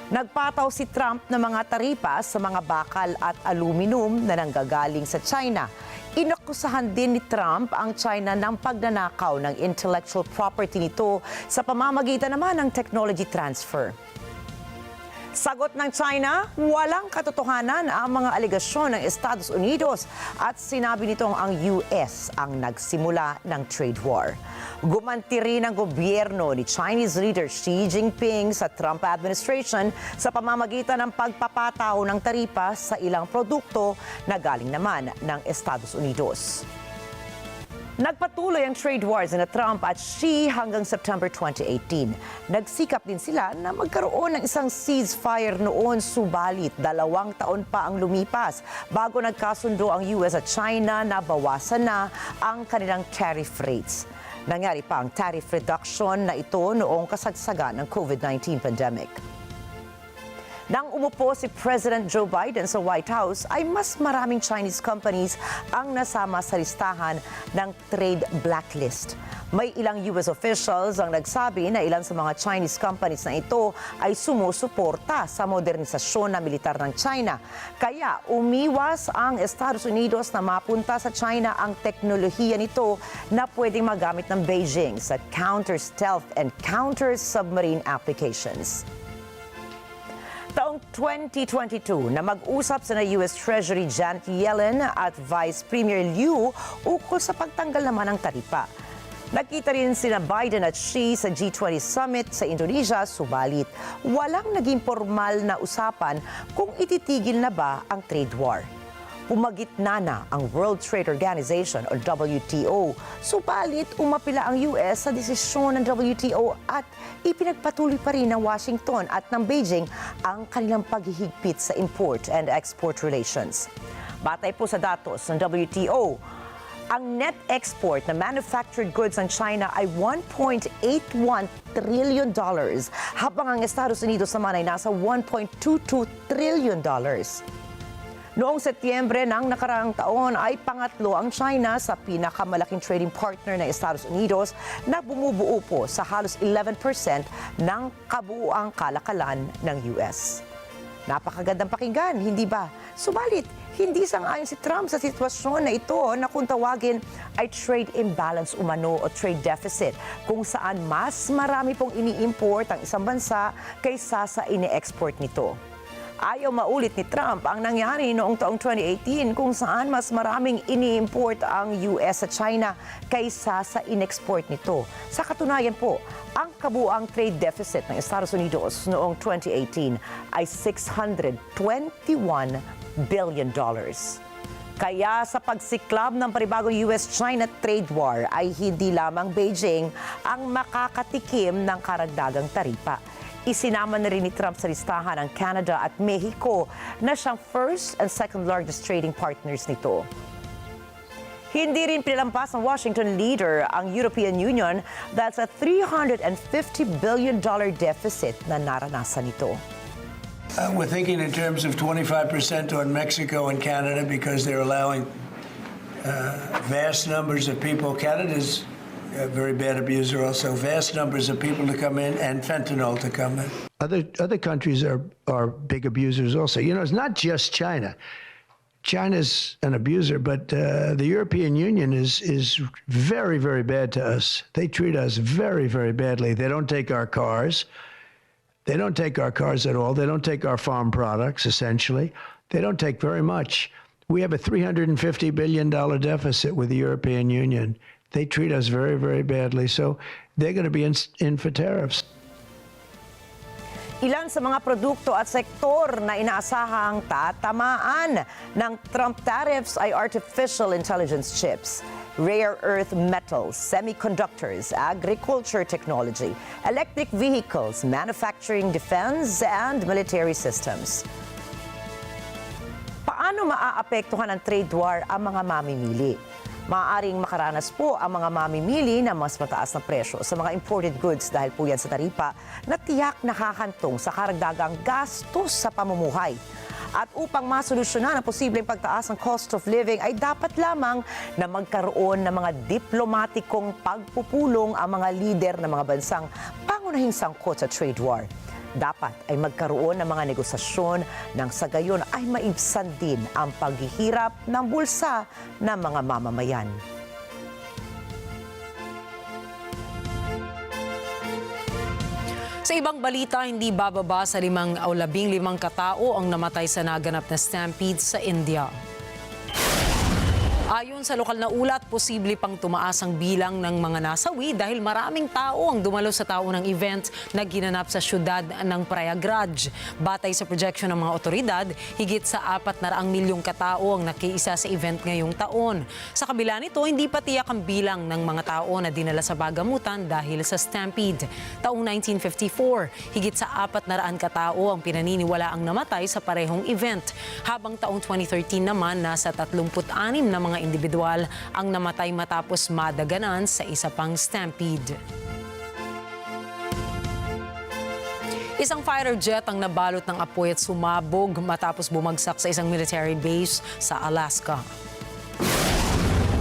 Nagpataw si Trump ng mga taripa sa mga bakal at aluminum na nanggagaling sa China. Inakusahan din ni Trump ang China ng pagnanakaw ng intellectual property nito sa pamamagitan naman ng technology transfer. Sagot ng China, walang katotohanan ang mga alegasyon ng Estados Unidos at sinabi nitong ang US ang nagsimula ng trade war. Gumanti rin ang gobyerno ni Chinese leader Xi Jinping sa Trump administration sa pamamagitan ng pagpapataw ng taripa sa ilang produkto na galing naman ng Estados Unidos. Nagpatuloy ang trade wars na Trump at Xi hanggang September 2018. Nagsikap din sila na magkaroon ng isang ceasefire noon, subalit 2 taon pa ang lumipas bago nagkasundo ang US at China na bawasan na ang kanilang tariff rates. Nangyari pa ang tariff reduction na ito noong kasagsagan ng COVID-19 pandemic. Nang umupo si President Joe Biden sa White House, ay mas maraming Chinese companies ang nasama sa listahan ng trade blacklist. May ilang US officials ang nagsabi na ilan sa mga Chinese companies na ito ay sumusuporta sa modernisasyon na militar ng China. Kaya umiwas ang Estados Unidos na mapunta sa China ang teknolohiya nito na pwedeng magamit ng Beijing sa counter-stealth and counter-submarine applications. Taong 2022 na mag-usap sa US Treasury Janet Yellen at Vice Premier Liu ukol sa pagtanggal naman ng taripa. Nakita rin sina Biden at Xi sa G20 Summit sa Indonesia, subalit walang naging formal na usapan kung ititigil na ba ang trade war. Pumagitna na ang World Trade Organization o WTO, subalit umapila ang US sa desisyon ng WTO at ipinagpatuloy pa rin ng Washington at ng Beijing ang kanilang paghihigpit sa import and export relations. Batay po sa datos ng WTO, ang net export na manufactured goods ng China ay $1.81 trillion, habang ang Estados Unidos naman ay nasa $1.22 trillion. Noong Setyembre ng nakaraang taon ay pangatlo ang China sa pinakamalaking trading partner ng Estados Unidos na bumubuo po sa halos 11% ng kabuuang kalakalan ng US. Napakagandang pakinggan, hindi ba? Subalit, hindi sang-ayon si Trump sa sitwasyon na ito na kung tawagin ay trade imbalance umano o trade deficit, kung saan mas marami pong ini-import ang isang bansa kaysa sa ini-export nito. Ayaw maulit ni Trump ang nangyari noong taong 2018 kung saan mas maraming ini-import ang US sa China kaysa sa in-export nito. Sa katunayan po, ang kabuuang trade deficit ng Estados Unidos noong 2018 ay $621 billion. Kaya sa pagsiklab ng panibagong US-China trade war ay hindi lamang Beijing ang makakatikim ng karagdagang taripa. Isinama na rin ni Trump sa listahan ang Canada at Mexico na siyang first and second largest trading partners nito. Hindi rin pinalampas ng Washington leader ang European Union dahil sa $350 billion deficit na naranasan nito. We're thinking in terms of 25% on Mexico and Canada because they're allowing vast numbers of people. Canada's a very bad abuser also, vast numbers of people to come in and fentanyl to come in. Other countries are big abusers also. You know, it's not just China. China's an abuser, but the European Union is very, very bad to us. They treat us very, very badly. They don't take our cars. They don't take our cars at all. They don't take our farm products, essentially. They don't take very much. We have a $350 billion deficit with the European Union. They treat us very, very badly. So they're going to be in for tariffs. Ilan sa mga produkto at sektor na inaasahang tatamaan ng Trump tariffs ay artificial intelligence chips, rare earth metals, semiconductors, agriculture technology, electric vehicles, manufacturing, defense, and military systems. Paano maaapektuhan ng trade war ang mga mamimili? Maaaring makaranas po ang mga mamimili na mas mataas na presyo sa mga imported goods dahil po yan sa taripa na tiyak nakahantong sa karagdagang gastos sa pamumuhay. At upang masolusyonan ang posibleng pagtaas ng cost of living ay dapat lamang na magkaroon ng mga diplomatikong pagpupulong ang mga lider ng mga bansang pangunahing sangkot sa trade war. Dapat ay magkaroon ng mga negosasyon nang sa gayon ay maibsan din ang paghihirap ng bulsa ng mga mamamayan. Sa ibang balita, hindi bababa sa 5 o 15 katao ang namatay sa naganap na stampede sa India. Ayon sa lokal na ulat, posible pang tumaas ang bilang ng mga nasawi dahil maraming tao ang dumalo sa taunang event na ginanap sa syudad ng Prayagraj. Batay sa projection ng mga otoridad, higit sa 400 milyong katao ang nakiisa sa event ngayong taon. Sa kabila nito, hindi pa tiyak ang bilang ng mga tao na dinala sa bagamutan dahil sa stampede. Taong 1954, higit sa 400 katao ang pinaniniwala ang namatay sa parehong event. Habang taong 2013 naman, nasa 36 na mga individual ang namatay matapos madaganan sa isa pang stampede. Isang fighter jet ang nabalot ng apoy at sumabog matapos bumagsak sa isang military base sa Alaska.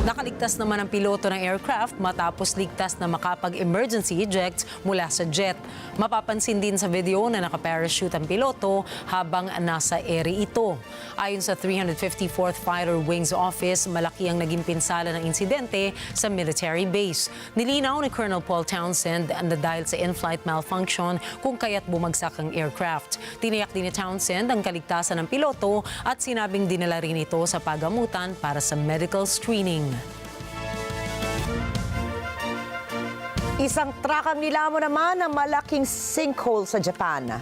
Nakaligtas naman ang piloto ng aircraft matapos ligtas na makapag-emergency eject mula sa jet. Mapapansin din sa video na nakaparachute ang piloto habang nasa ere ito. Ayon sa 354th Fighter Wings Office, malaki ang naging pinsala ng insidente sa military base. Nilinaw ni Colonel Paul Townsend na dahil sa in-flight malfunction kung kaya't bumagsak ang aircraft. Tiniyak din ni Townsend ang kaligtasan ng piloto at sinabing dinala rin ito sa pagamutan para sa medical screening. Isang trakang nilamon naman ng malaking sinkhole sa Japan.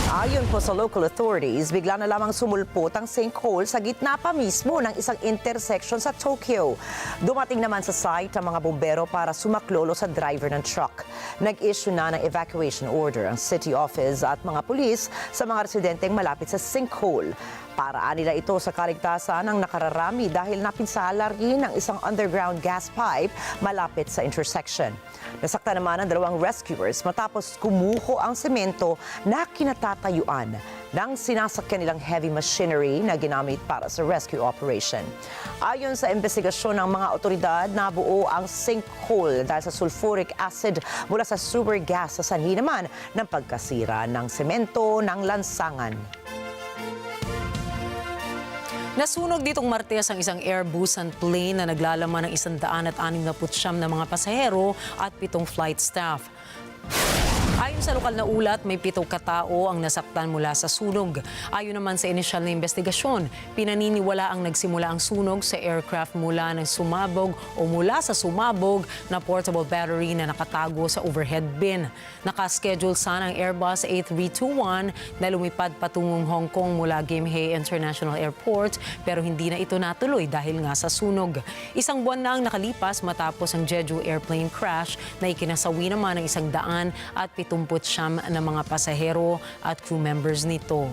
Ayon po sa local authorities, bigla na lamang sumulpot ang sinkhole sa gitna pa mismo ng isang intersection sa Tokyo. Dumating naman sa site ang mga bumbero para sumaklolo sa driver ng truck. Nag-issue na ng evacuation order ang city office at mga pulis sa mga residenteng malapit sa sinkhole. Paraan nila ito sa kaligtasan ng nakararami dahil napinsala rin ang isang underground gas pipe malapit sa intersection. Nasakta naman ang 2 rescuers matapos kumuho ang semento na kinatatayuan ng sinasakyan nilang heavy machinery na ginamit para sa rescue operation. Ayon sa investigasyon ng mga otoridad, nabuo ang sinkhole dahil sa sulfuric acid mula sa sewer gas sa sanhi naman ng pagkasira ng semento ng lansangan. Nasunog ditong Martes ang isang Airbusan plane na naglalaman ng 169 na mga pasahero at 7 flight staff. Ayon sa lokal na ulat, may 7 katao ang nasaktan mula sa sunog. Ayon naman sa inisyal na investigasyon, pinaniniwala ang nagsimula ang sunog sa aircraft mula sa sumabog na portable battery na nakatago sa overhead bin. Nakaschedule sana ang Airbus A321 na lumipad patungong Hong Kong mula Gimhae International Airport pero hindi na ito natuloy dahil nga sa sunog. Isang buwan na ang nakalipas matapos ang Jeju airplane crash na ikinasawi naman ng 100 at 79 na mga pasahero at crew members nito.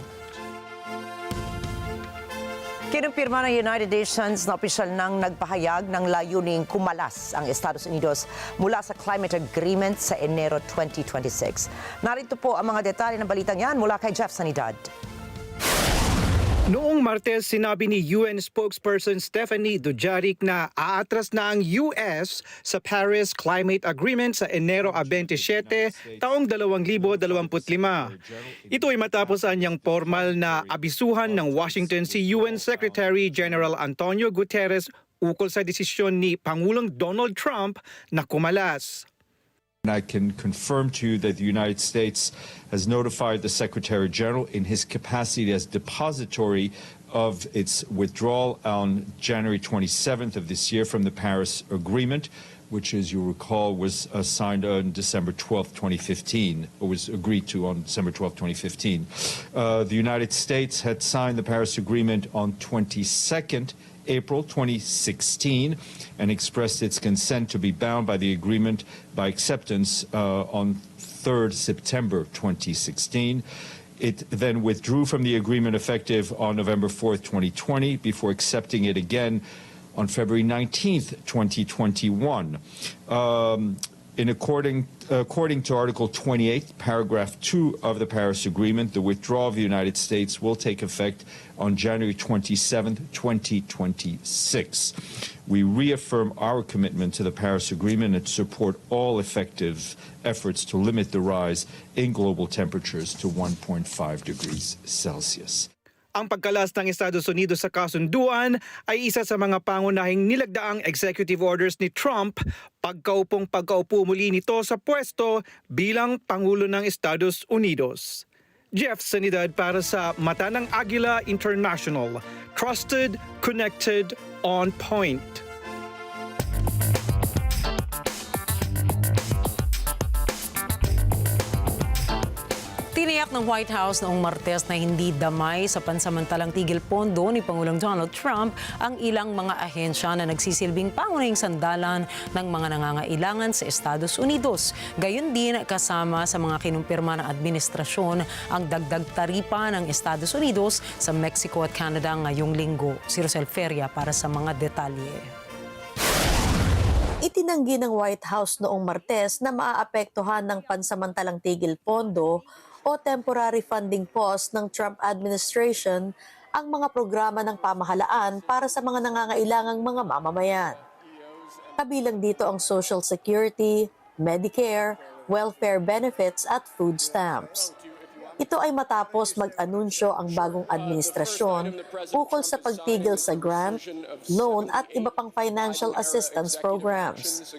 Kinumpirma ng United Nations na opisyal nang nagpahayag ng layuning kumalas ang Estados Unidos mula sa climate agreement sa Enero 2026. Narito po ang mga detalye ng balitang yan mula kay Jeff Sanidad. Noong Martes, sinabi ni UN spokesperson Stephanie Dujarric na aatras na ang US sa Paris Climate Agreement sa Enero 27, taong 2025. Ito ay matapos anyang formal na abisuhan ng Washington si UN Secretary General Antonio Guterres ukol sa desisyon ni Pangulong Donald Trump na kumalas. I can confirm to you that the United States has notified the Secretary General in his capacity as depository of its withdrawal on January 27th of this year from the Paris Agreement, which, as you recall, was signed on December 12th, 2015, or was agreed to on December 12th, 2015. The United States had signed the Paris Agreement on 22nd April 2016 and expressed its consent to be bound by the agreement by acceptance on 3rd September 2016. It then withdrew from the agreement effective on November 4th, 2020 before accepting it again on February 19th, 2021. According to Article 28, Paragraph 2 of the Paris Agreement, the withdrawal of the United States will take effect on January 27, 2026. We reaffirm our commitment to the Paris Agreement and support all effective efforts to limit the rise in global temperatures to 1.5 degrees Celsius. Ang pagkalas ng Estados Unidos sa kasunduan ay isa sa mga pangunahing nilagdaang executive orders ni Trump pagkaupo muli nito sa pwesto bilang Pangulo ng Estados Unidos. Jeff Sanidad para sa Mata ng Agila International. Trusted, connected, on point. Tiniyak ng White House noong Martes na hindi damay sa pansamantalang tigil pondo ni Pangulong Donald Trump ang ilang mga ahensya na nagsisilbing pangunahing sandalan ng mga nangangailangan sa Estados Unidos. Gayon din kasama sa mga kinumpirma ng administrasyon ang dagdag taripa ng Estados Unidos sa Mexico at Canada ngayong linggo. Si Rosel Feria para sa mga detalye. Itinanggi ng White House noong Martes na maaapektuhan ng pansamantalang tigil pondo o temporary funding pause ng Trump administration ang mga programa ng pamahalaan para sa mga nangangailangang mga mamamayan. Kabilang dito ang Social Security, Medicare, welfare benefits at food stamps. Ito ay matapos mag-anunsyo ang bagong administrasyon ukol sa pagtigil sa grant, loan at iba pang financial assistance programs.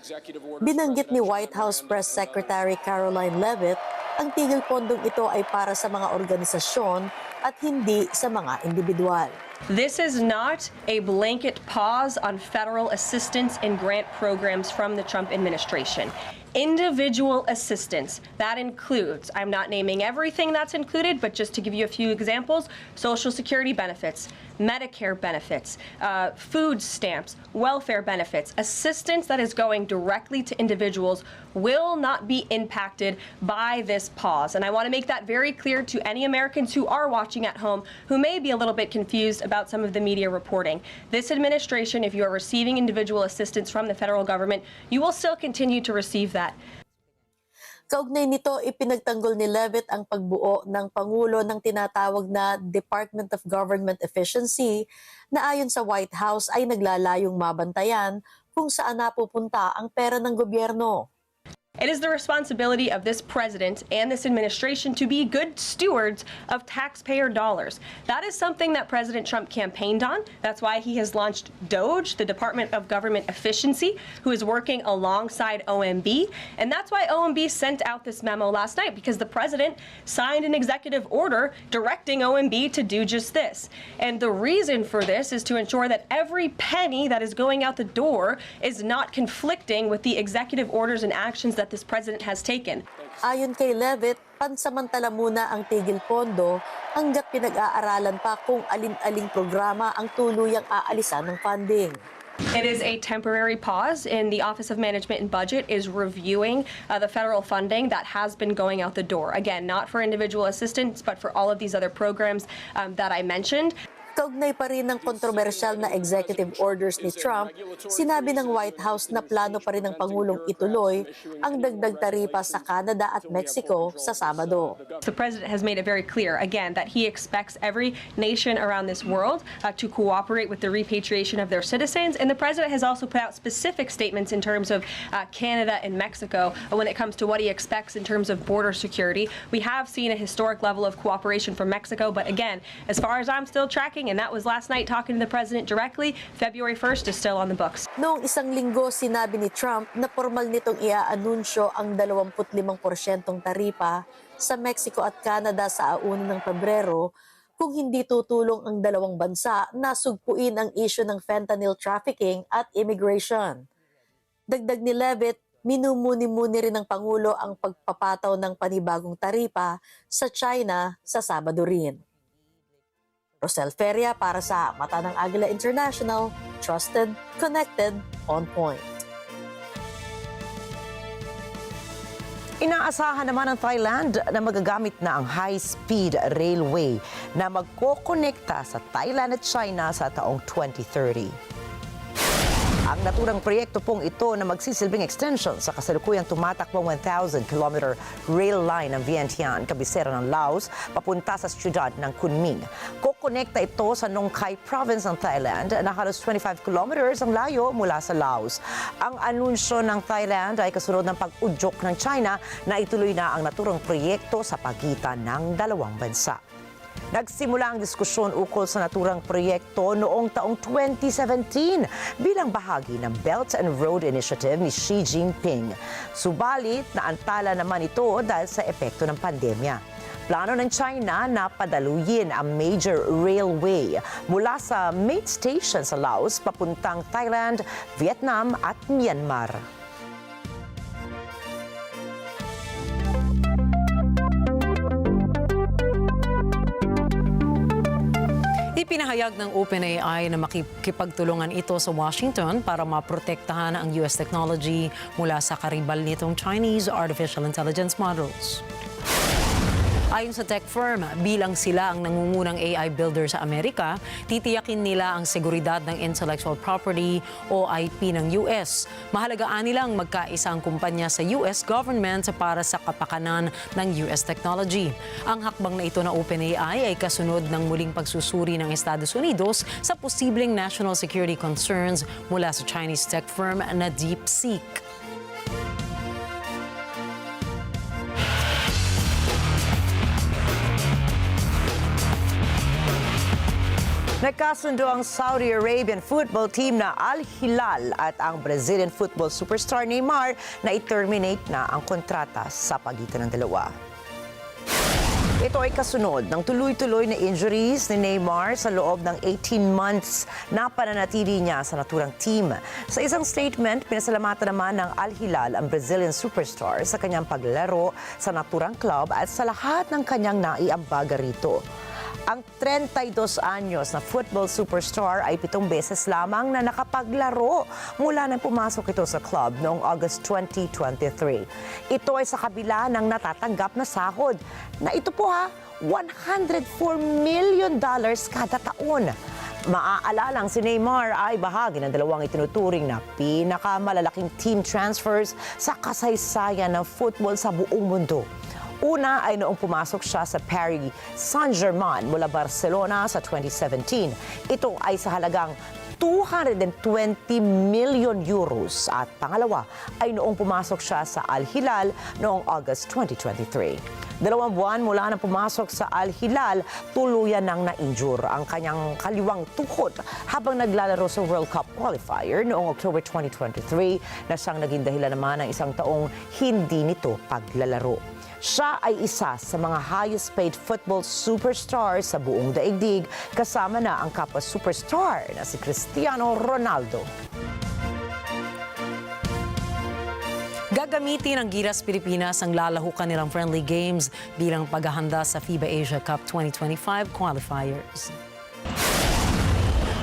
Binanggit ni White House Press Secretary Caroline Leavitt, ang tigil pondong ito ay para sa mga organisasyon at hindi sa mga individual. This is not a blanket pause on federal assistance and grant programs from the Trump administration. Individual assistance, that includes, I'm not naming everything that's included, but just to give you a few examples, Social Security benefits, Medicare benefits, food stamps, welfare benefits, assistance that is going directly to individuals will not be impacted by this pause. And I want to make that very clear to any Americans who are watching at home who may be a little bit confused about some of the media reporting. This administration, if you are receiving individual assistance from the federal government, you will still continue to receive that. Kaugnay nito, ipinagtanggol ni Leavitt ang pagbuo ng Pangulo ng tinatawag na Department of Government Efficiency na ayon sa White House ay naglalayong mabantayan kung saan napupunta ang pera ng gobyerno. It is the responsibility of this president and this administration to be good stewards of taxpayer dollars. That is something that President Trump campaigned on. That's why he has launched DOGE, the Department of Government Efficiency, who is working alongside OMB. And that's why OMB sent out this memo last night, because the president signed an executive order directing OMB to do just this. And the reason for this is to ensure that every penny that is going out the door is not conflicting with the executive orders and actions that this president has taken. Ayon kay Leavitt, pansamantala muna ang tigil pondo hanggat pinag-aaralan pa kung alin-aling programa ang tuluyang aalisan ng funding. It is a temporary pause, and the Office of Management and Budget is reviewing the federal funding that has been going out the door. Again, not for individual assistance, but for all of these other programs that I mentioned. Kaugnay pa rin ng kontrobersyal na executive orders ni Trump, sinabi ng White House na plano pa rin ng Pangulong ituloy ang dagdag taripa sa Canada at Mexico sa Sabado. The president has made it very clear, again, that he expects every nation around this world to cooperate with the repatriation of their citizens. And the president has also put out specific statements in terms of Canada and Mexico when it comes to what he expects in terms of border security. We have seen a historic level of cooperation from Mexico, but again, as far as I'm still tracking, and that was last night talking to the president directly, February 1st is still on the books. Noong isang linggo, sinabi ni Trump na formal nitong iaanunsyo ang 25% taripa sa Mexico at Canada sa 1 ng Pebrero kung hindi tutulong ang dalawang bansa na sugpuin ang issue ng fentanyl trafficking at immigration. Dagdag ni Leavitt, minumuni-muni rin ng Pangulo ang pagpapataw ng panibagong taripa sa China sa Sabado rin. Rosel Feria para sa Mata ng Agila International, trusted, connected, on point. Inaasahan naman ng Thailand na magagamit na ang high-speed railway na magkokonekta sa Thailand at China sa taong 2030. Ang naturang proyekto pong ito na magsisilbing extension sa kasalukuyang tumatakbong 1,000-kilometer rail line ng Vientiane, kabisera ng Laos, papunta sa siyudad ng Kunming. Kokonekta ito sa Nong Khai province ng Thailand na halos 25 kilometers ang layo mula sa Laos. Ang anunsyo ng Thailand ay kasunod ng pag-udyok ng China na ituloy na ang naturang proyekto sa pagitan ng dalawang bansa. Nagsimula ang diskusyon ukol sa naturang proyekto noong taong 2017 bilang bahagi ng Belt and Road Initiative ni Xi Jinping. Subalit, naantala naman ito dahil sa epekto ng pandemya. Plano ng China na padaluyin ang major railway mula sa main station sa Laos papuntang Thailand, Vietnam at Myanmar. Ipinahayag ng OpenAI na makikipagtulungan ito sa Washington para maprotektahan ang US technology mula sa karibal nitong Chinese artificial intelligence models. Ayon sa tech firm, bilang sila ang nangungunang AI builder sa Amerika, titiyakin nila ang seguridad ng intellectual property o IP ng US. Mahalagaan nilang magkaisa ang kumpanya sa US government para sa kapakanan ng US technology. Ang hakbang na ito na OpenAI ay kasunod ng muling pagsusuri ng Estados Unidos sa posibleng national security concerns mula sa Chinese tech firm na DeepSeek. Nagkasundo ang Saudi Arabian football team na Al Hilal at ang Brazilian football superstar Neymar na i-terminate na ang kontrata sa pagitan ng dalawa. Ito ay kasunod ng tuloy-tuloy na injuries ni Neymar sa loob ng 18 months na pananatili niya sa naturang team. Sa isang statement, pinasalamatan naman ng Al Hilal ang Brazilian superstar sa kanyang paglalaro sa naturang club at sa lahat ng kanyang naiambaga rito. Ang 32 anyos na football superstar ay 7 beses lamang na nakapaglaro mula nang pumasok ito sa club noong August 2023. Ito ay sa kabila ng natatanggap na sahod na ito po $104 million kada taon. Maaalalang si Neymar ay bahagi ng dalawang itinuturing na pinakamalalaking team transfers sa kasaysayan ng football sa buong mundo. Una ay noong pumasok siya sa Paris Saint-Germain mula Barcelona sa 2017. Ito ay sa halagang 220 million euros at pangalawa ay noong pumasok siya sa Al Hilal noong August 2023. 2 buwan mula nang pumasok sa Al Hilal, tuluyan nang na-injure ang kanyang kaliwang tuhod habang naglalaro sa World Cup qualifier noong October 2023 na siyang naging dahilan naman ng isang taong hindi nito paglalaro. Siya ay isa sa mga highest paid football superstars sa buong daigdig, kasama na ang kapwa superstar na si Cristiano Ronaldo. Gagamitin ng Gilas Pilipinas ang lalahukan nilang friendly games bilang paghahanda sa FIBA Asia Cup 2025 qualifiers.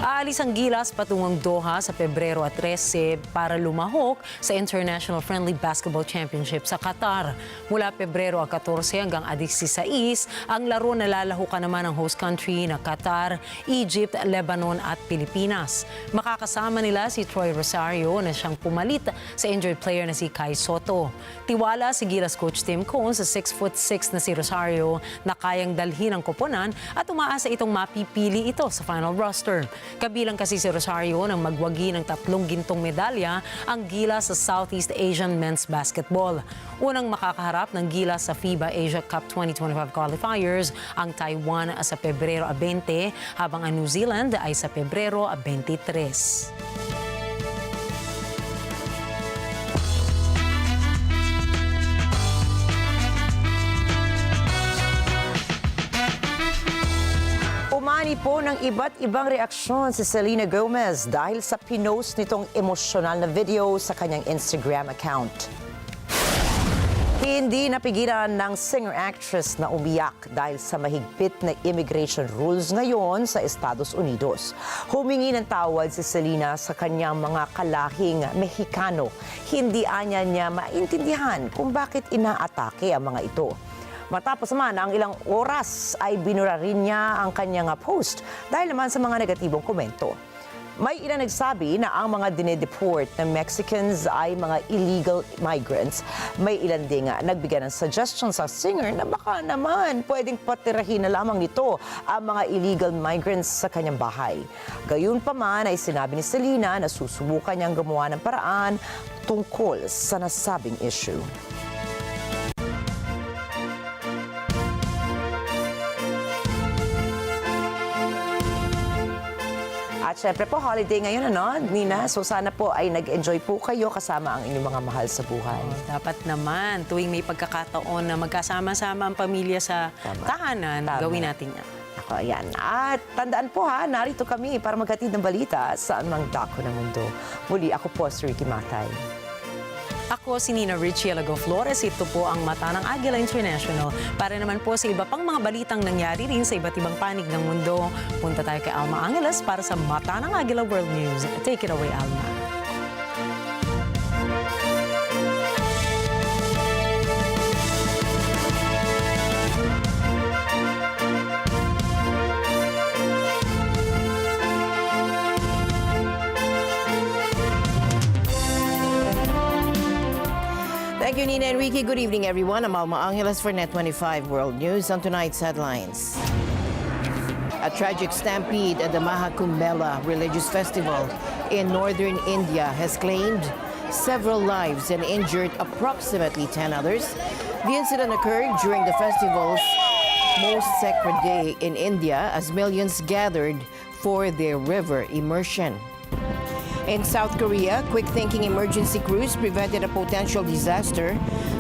Aalis ang Gilas patungong Doha sa Pebrero 13 para lumahok sa International Friendly Basketball Championship sa Qatar. Mula Pebrero 14 hanggang 16, ang laro na lalahukan naman ng host country na Qatar, Egypt, Lebanon at Pilipinas. Makakasama nila si Troy Rosario na siyang pumalit sa injured player na si Kai Soto. Tiwala si Gilas coach Tim Cone sa 6'6" na si Rosario na kayang dalhin ang koponan at umaasa itong mapipili ito sa final roster. Kabilang kasi si Rosario nang magwagi ng 3 gintong medalya ang Gilas sa Southeast Asian Men's Basketball. Unang makakaharap ng Gilas sa FIBA Asia Cup 2025 qualifiers ang Taiwan sa Pebrero 20 habang ang New Zealand ay sa Pebrero 23. Umani po ng iba't ibang reaksyon si Selena Gomez dahil sa pinost nitong emosyonal na video sa kanyang Instagram account. Hindi napigilan ng singer-actress na umiyak dahil sa mahigpit na immigration rules ngayon sa Estados Unidos. Humingi ng tawad si Selena sa kanyang mga kalahing Mexicano. Hindi anya niya maintindihan kung bakit inaatake ang mga ito. Matapos naman ang ilang oras ay binura rin niya ang kanyang post dahil naman sa mga negatibong komento. May ilan nagsabi na ang mga dinedeport ng Mexicans ay mga illegal migrants. May ilan din nagbigay ng suggestion sa singer na baka naman pwedeng patirahin na lamang nito ang mga illegal migrants sa kanyang bahay. Gayunpaman ay sinabi ni Selena na susubukan niyang gumawa ng paraan tungkol sa nasabing issue. At syempre po, holiday ngayon, Nina? So sana po ay nag-enjoy po kayo kasama ang inyong mga mahal sa buhay. Dapat naman, tuwing may pagkakataon na magkasama-sama ang pamilya sa tahanan, gawin natin yan. Ako, ayan. At tandaan po narito kami para maghatid ng balita saan mang dako ng mundo. Muli, ako po si Rikki Mathay. Ako si Rikki Alagao Flores. Ito po ang Mata ng Agila International. Para naman po sa iba pang mga balitang nangyari rin sa iba't ibang panig ng mundo, punta tayo kay Alma Angeles para sa Mata ng Agila World News. Take it away, Alma. Thank you, Nina and Rikki. Good evening, everyone. I'm Alma Angeles for Net25 World News. On tonight's headlines. A tragic stampede at the Mahakumbela religious festival in northern India has claimed several lives and injured approximately 10 others. The incident occurred during the festival's most sacred day in India as millions gathered for their river immersion. In South Korea, quick-thinking emergency crews prevented a potential disaster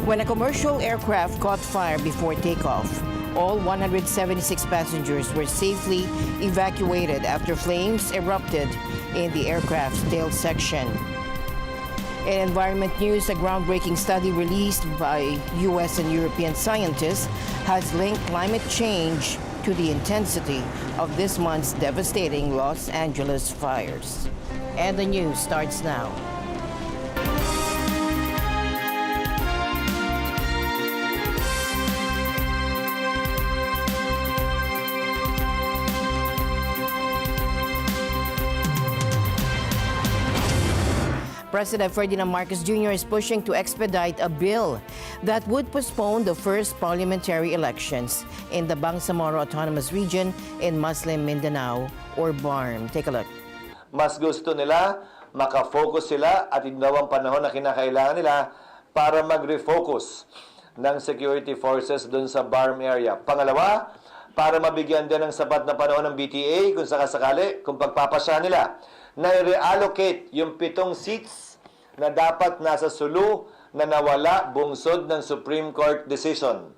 when a commercial aircraft caught fire before takeoff. All 176 passengers were safely evacuated after flames erupted in the aircraft's tail section. In environment news, a groundbreaking study released by U.S. and European scientists has linked climate change to the intensity of this month's devastating Los Angeles fires. And the news starts now. President Ferdinand Marcos Jr. is pushing to expedite a bill that would postpone the first parliamentary elections in the Bangsamoro Autonomous Region in Muslim Mindanao, or BARM. Take a look. Mas gusto nila, makafocus sila at daw ang panahon na kinakailangan nila para mag-refocus ng security forces dun sa BARM area. Pangalawa, para mabigyan din ng sapat na panahon ng BTA kung sakasakali, kung pagpapasya nila, na i-reallocate yung 7 seats na dapat nasa Sulu na nawala bungsod ng Supreme Court decision.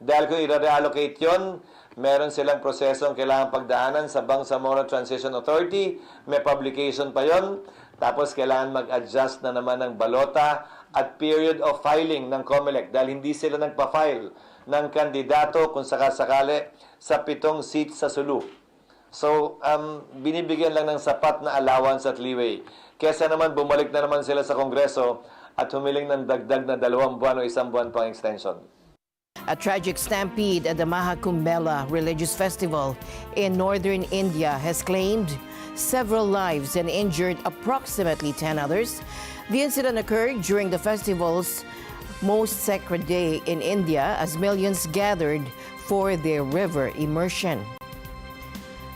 Dahil kung i-reallocate yon, meron silang prosesong kailangan pagdaanan sa Bangsamoro Transition Authority, may publication pa yon, tapos kailangan mag-adjust na naman ng balota at period of filing ng COMELEC dahil hindi sila nagpa-file ng kandidato kung sakasakali sa 7 seats sa Sulu. So, binibigyan lang ng sapat na allowance at leeway. Kesa naman bumalik na naman sila sa Kongreso at humiling ng dagdag na 2 buwan o 1 buwan pang extension. A tragic stampede at the Mahakumbela religious festival in northern India has claimed several lives and injured approximately 10 others. The incident occurred during the festival's most sacred day in India as millions gathered for their river immersion.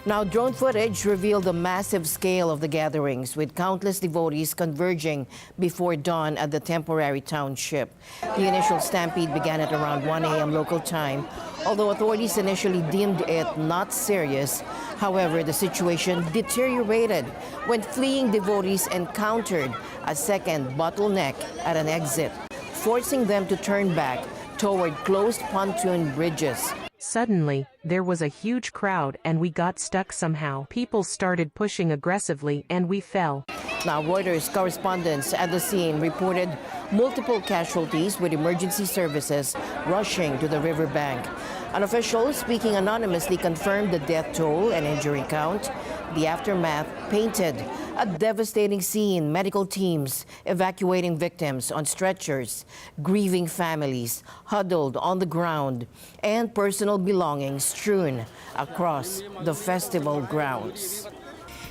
Now, drone footage revealed the massive scale of the gatherings, with countless devotees converging before dawn at the temporary township. The initial stampede began at around 1 a.m. local time, although authorities initially deemed it not serious. However, the situation deteriorated when fleeing devotees encountered a second bottleneck at an exit, forcing them to turn back toward closed pontoon bridges. Suddenly, there was a huge crowd and we got stuck somehow. People started pushing aggressively and we fell. Now, Reuters correspondents at the scene reported multiple casualties with emergency services rushing to the riverbank. An official speaking anonymously confirmed the death toll and injury count. The aftermath painted a devastating scene, medical teams evacuating victims on stretchers, grieving families huddled on the ground, and personal belongings strewn across the festival grounds.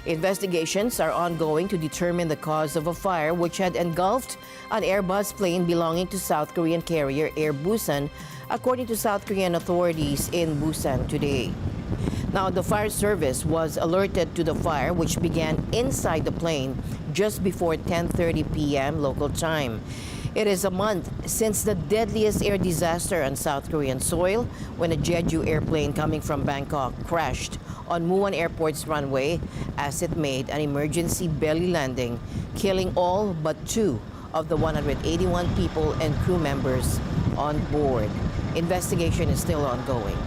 Investigations are ongoing to determine the cause of a fire which had engulfed an Airbus plane belonging to South Korean carrier Air Busan, according to South Korean authorities in Busan today. Now, the fire service was alerted to the fire, which began inside the plane just before 10:30 p.m. local time. It is a month since the deadliest air disaster on South Korean soil when a Jeju airplane coming from Bangkok crashed on Muan Airport's runway as it made an emergency belly landing, killing all but 2 of the 181 people and crew members on board. Investigation is still ongoing.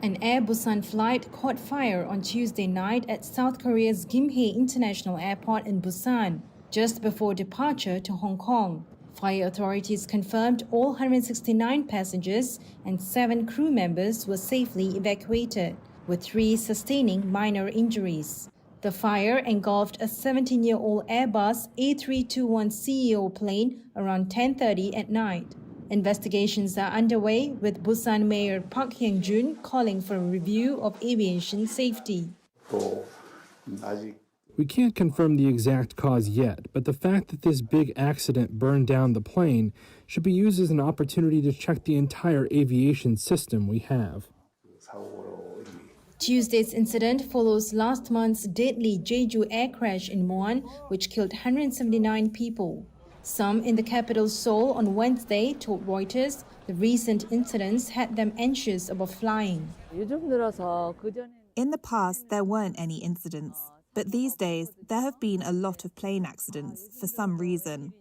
An Air Busan flight caught fire on Tuesday night at South Korea's Gimhae International Airport in Busan, just before departure to Hong Kong. Fire authorities confirmed all 169 passengers and 7 crew members were safely evacuated, with 3 sustaining minor injuries. The fire engulfed a 17-year-old Airbus A321ceo plane around 10:30 at night. Investigations are underway, with Busan Mayor Park Hyung-jun calling for a review of aviation safety. We can't confirm the exact cause yet, but the fact that this big accident burned down the plane should be used as an opportunity to check the entire aviation system we have. Tuesday's incident follows last month's deadly Jeju air crash in Muan, which killed 179 people. Some in the capital Seoul on Wednesday told Reuters the recent incidents had them anxious about flying. In the past, there weren't any incidents, but these days there have been a lot of plane accidents for some reason.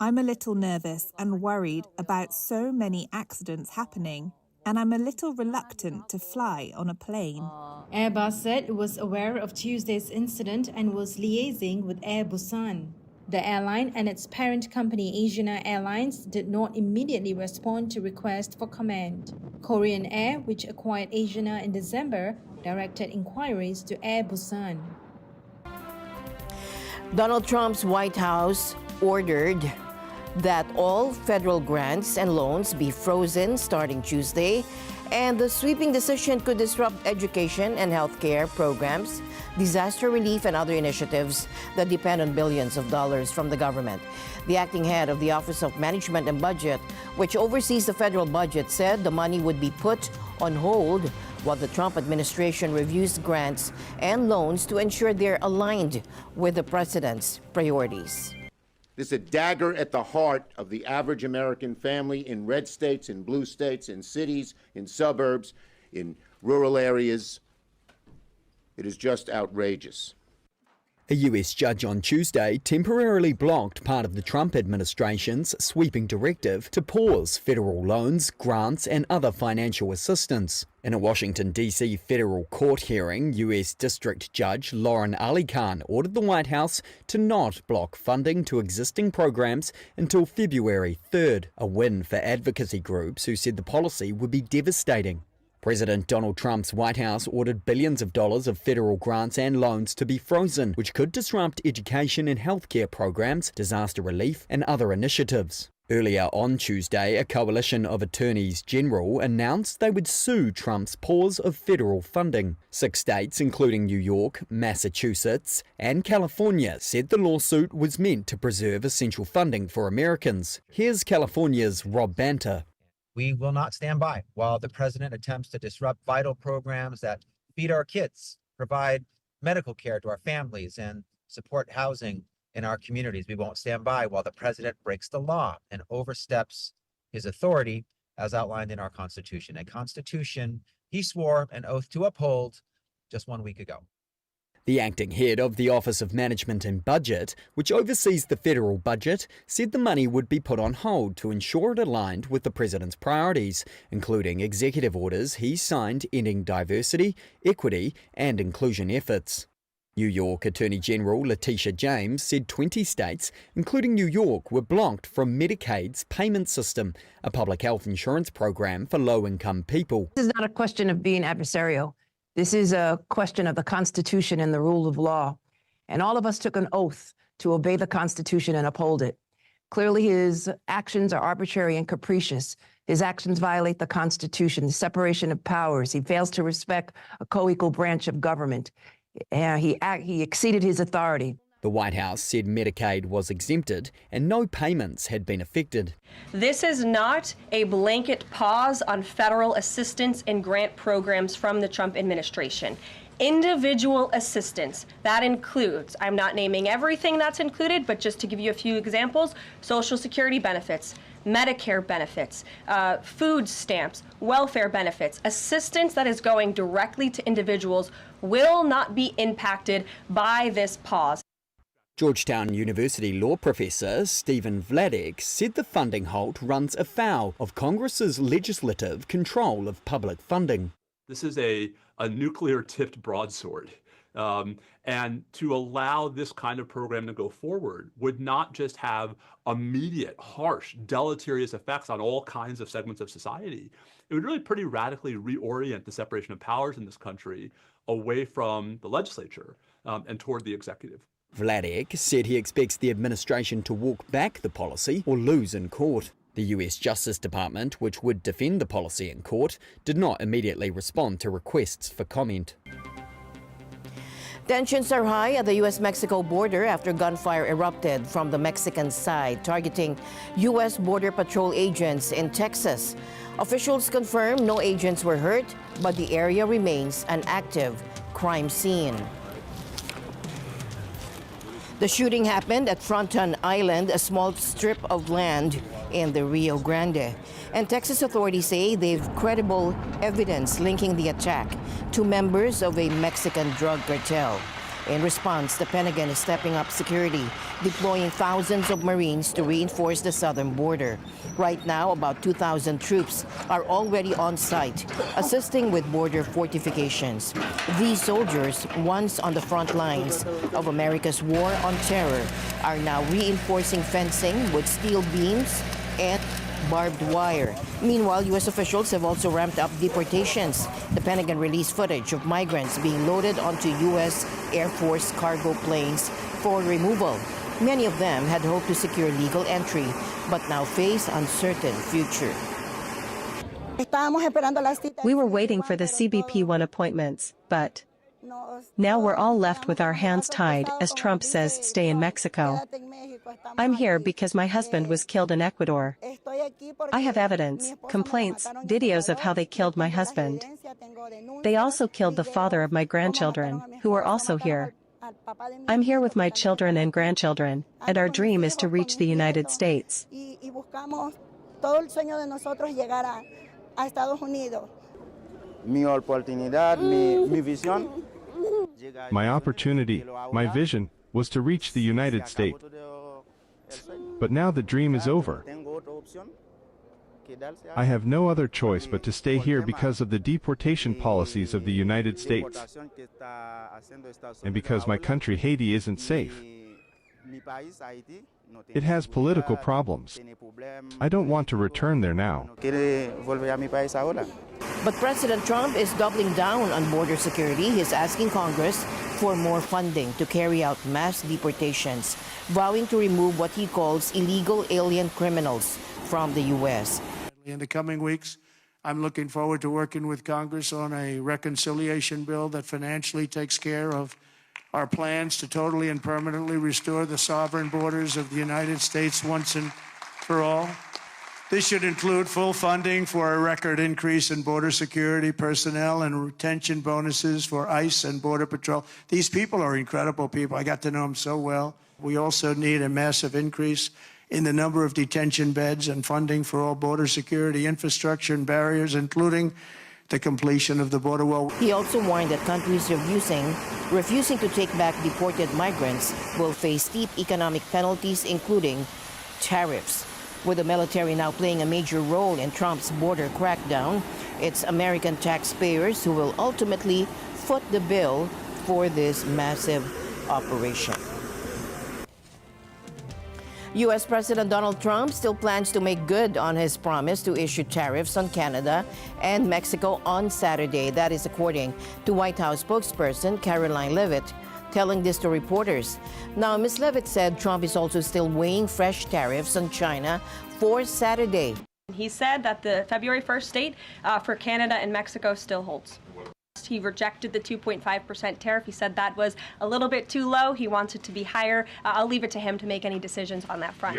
I'm a little nervous and worried about so many accidents happening, and I'm a little reluctant to fly on a plane. Airbus said it was aware of Tuesday's incident and was liaising with Air Busan. The airline and its parent company Asiana Airlines did not immediately respond to requests for comment. Korean Air, which acquired Asiana in December, directed inquiries to Air Busan. Donald Trump's White House ordered that all federal grants and loans be frozen starting Tuesday, and the sweeping decision could disrupt education and healthcare programs, disaster relief, and other initiatives that depend on billions of dollars from the government. The acting head of the Office of Management and Budget, which oversees the federal budget, said the money would be put on hold while the Trump administration reviews grants and loans to ensure they're aligned with the president's priorities. This is a dagger at the heart of the average American family in red states, in blue states, in cities, in suburbs, in rural areas. It is just outrageous. A U.S. judge on Tuesday temporarily blocked part of the Trump administration's sweeping directive to pause federal loans, grants, and other financial assistance. In a Washington, D.C. federal court hearing, U.S. District Judge Lauren Ali Khan ordered the White House to not block funding to existing programs until February 3rd, a win for advocacy groups who said the policy would be devastating. President Donald Trump's White House ordered billions of dollars of federal grants and loans to be frozen, which could disrupt education and healthcare programs, disaster relief, and other initiatives. Earlier on Tuesday, a coalition of attorneys general announced they would sue Trump's pause of federal funding. 6 states, including New York, Massachusetts, and California, said the lawsuit was meant to preserve essential funding for Americans. Here's California's Rob Banter. We will not stand by while the president attempts to disrupt vital programs that feed our kids, provide medical care to our families, and support housing in our communities. We won't stand by while the president breaks the law and oversteps his authority as outlined in our Constitution, a Constitution he swore an oath to uphold just 1 week ago. The acting head of the Office of Management and Budget, which oversees the federal budget, said the money would be put on hold to ensure it aligned with the president's priorities, including executive orders he signed ending diversity, equity, and inclusion efforts. New York Attorney General Letitia James said 20 states, including New York, were blocked from Medicaid's payment system, a public health insurance program for low-income people. This is not a question of being adversarial. This is a question of the Constitution and the rule of law. And all of us took an oath to obey the Constitution and uphold it. Clearly, his actions are arbitrary and capricious. His actions violate the Constitution, the separation of powers. He fails to respect a co-equal branch of government. He exceeded his authority. The White House said Medicaid was exempted and no payments had been affected. This is not a blanket pause on federal assistance and grant programs from the Trump administration. Individual assistance, that includes, I'm not naming everything that's included, but just to give you a few examples, Social Security benefits, Medicare benefits, food stamps, welfare benefits, assistance that is going directly to individuals will not be impacted by this pause. Georgetown University law professor Stephen Vladeck said the funding halt runs afoul of Congress's legislative control of public funding. This is a nuclear-tipped broadsword. And to allow this kind of program to go forward would not just have immediate, harsh, deleterious effects on all kinds of segments of society. It would really pretty radically reorient the separation of powers in this country away from the legislature and toward the executive. Vladeck said he expects the administration to walk back the policy or lose in court. The US Justice Department, which would defend the policy in court, did not immediately respond to requests for comment. Tensions are high at the U.S.-Mexico border after gunfire erupted from the Mexican side, targeting U.S. Border Patrol agents in Texas. Officials confirm no agents were hurt, but the area remains an active crime scene. The shooting happened at Fronton Island, a small strip of land in the Rio Grande. And Texas authorities say they've credible evidence linking the attack to members of a Mexican drug cartel. In response, the Pentagon is stepping up security, deploying thousands of Marines to reinforce the southern border. Right now, about 2,000 troops are already on site, assisting with border fortifications. These soldiers, once on the front lines of America's war on terror, are now reinforcing fencing with steel beams and barbed wire. Meanwhile, U.S. officials have also ramped up deportations. The Pentagon released footage of migrants being loaded onto U.S. Air Force cargo planes for removal. Many of them had hoped to secure legal entry, but now face uncertain future. We were waiting for the CBP-1 appointments, but now we're all left with our hands tied as Trump says stay in Mexico. I'm here because my husband was killed in Ecuador. I have evidence, complaints, videos of how they killed my husband. They also killed the father of my grandchildren, who are also here. I'm here with my children and grandchildren, and our dream is to reach the United States. My opportunity, my vision, was to reach the United States. But now the dream is over. I have no other choice but to stay here because of the deportation policies of the United States. And because my country, Haiti, isn't safe. It has political problems. I don't want to return there now. But President Trump is doubling down on border security. He's asking Congress for more funding to carry out mass deportations, vowing to remove what he calls illegal alien criminals from the U.S. In the coming weeks, I'm looking forward to working with Congress on a reconciliation bill that financially takes care of our plans to totally and permanently restore the sovereign borders of the United States once and for all. This should include full funding for a record increase in border security personnel and retention bonuses for ICE and Border Patrol. These people are incredible people. I got to know them so well. We also need a massive increase in the number of detention beds and funding for all border security infrastructure and barriers, including the completion of the border wall. He also warned that countries refusing to take back deported migrants will face steep economic penalties, including tariffs. With the military now playing a major role in Trump's border crackdown, it's American taxpayers who will ultimately foot the bill for this massive operation. U.S. President Donald Trump still plans to make good on his promise to issue tariffs on Canada and Mexico on Saturday. That is according to White House spokesperson Caroline Leavitt, telling this to reporters. Now, Ms. Leavitt said Trump is also still weighing fresh tariffs on China for Saturday. He said that the February 1st date for Canada and Mexico still holds. He rejected the 2.5% tariff. He said that was a little bit too low. He wants it to be higher. I'll leave it to him to make any decisions on that front.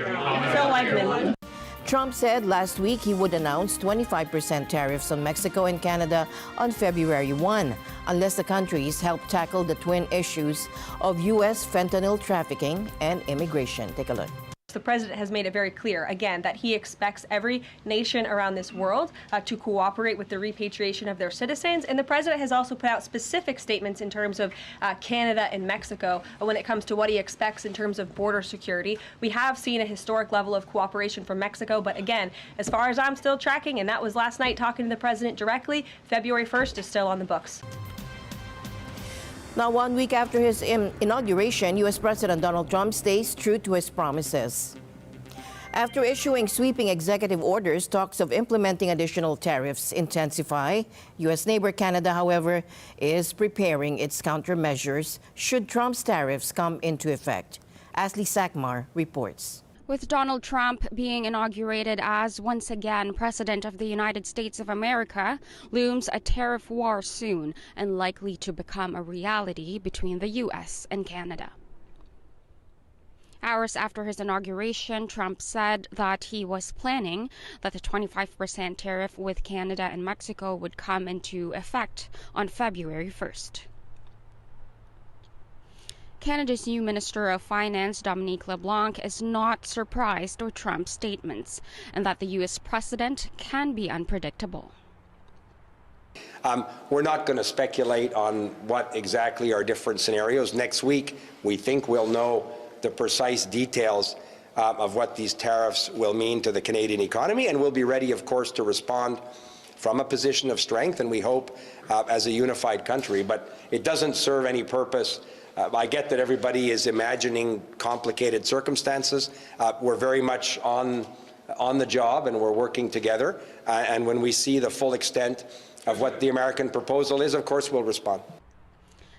Trump said last week he would announce 25% tariffs on Mexico and Canada on February 1, unless the countries help tackle the twin issues of U.S. fentanyl trafficking and immigration. Take a look. The president has made it very clear, again, that he expects every nation around this world to cooperate with the repatriation of their citizens. And the president has also put out specific statements in terms of Canada and Mexico when it comes to what he expects in terms of border security. We have seen a historic level of cooperation from Mexico. But again, as far as I'm still tracking, and that was last night talking to the president directly, February 1st is still on the books. Now, 1 week after his inauguration, U.S. President Donald Trump stays true to his promises. After issuing sweeping executive orders, talks of implementing additional tariffs intensify. U.S. neighbor Canada, however, is preparing its countermeasures should Trump's tariffs come into effect. Ashley Sackmar reports. With Donald Trump being inaugurated as once again President of the United States of America, looms a tariff war soon and likely to become a reality between the U.S. and Canada. Hours after his inauguration, Trump said that he was planning that the 25% tariff with Canada and Mexico would come into effect on February 1st. Canada's new Minister of Finance, Dominique LeBlanc, is not surprised with Trump's statements and that the U.S. president can be unpredictable. We're not going to speculate on what exactly are different scenarios. Next week, we think we'll know the precise details of what these tariffs will mean to the Canadian economy, and we'll be ready, of course, to respond from a position of strength, and we hope as a unified country. But it doesn't serve any purpose. I get that everybody is imagining complicated circumstances. We're very much on the job, and we're working together. And when we see the full extent of what the American proposal is, of course, we'll respond.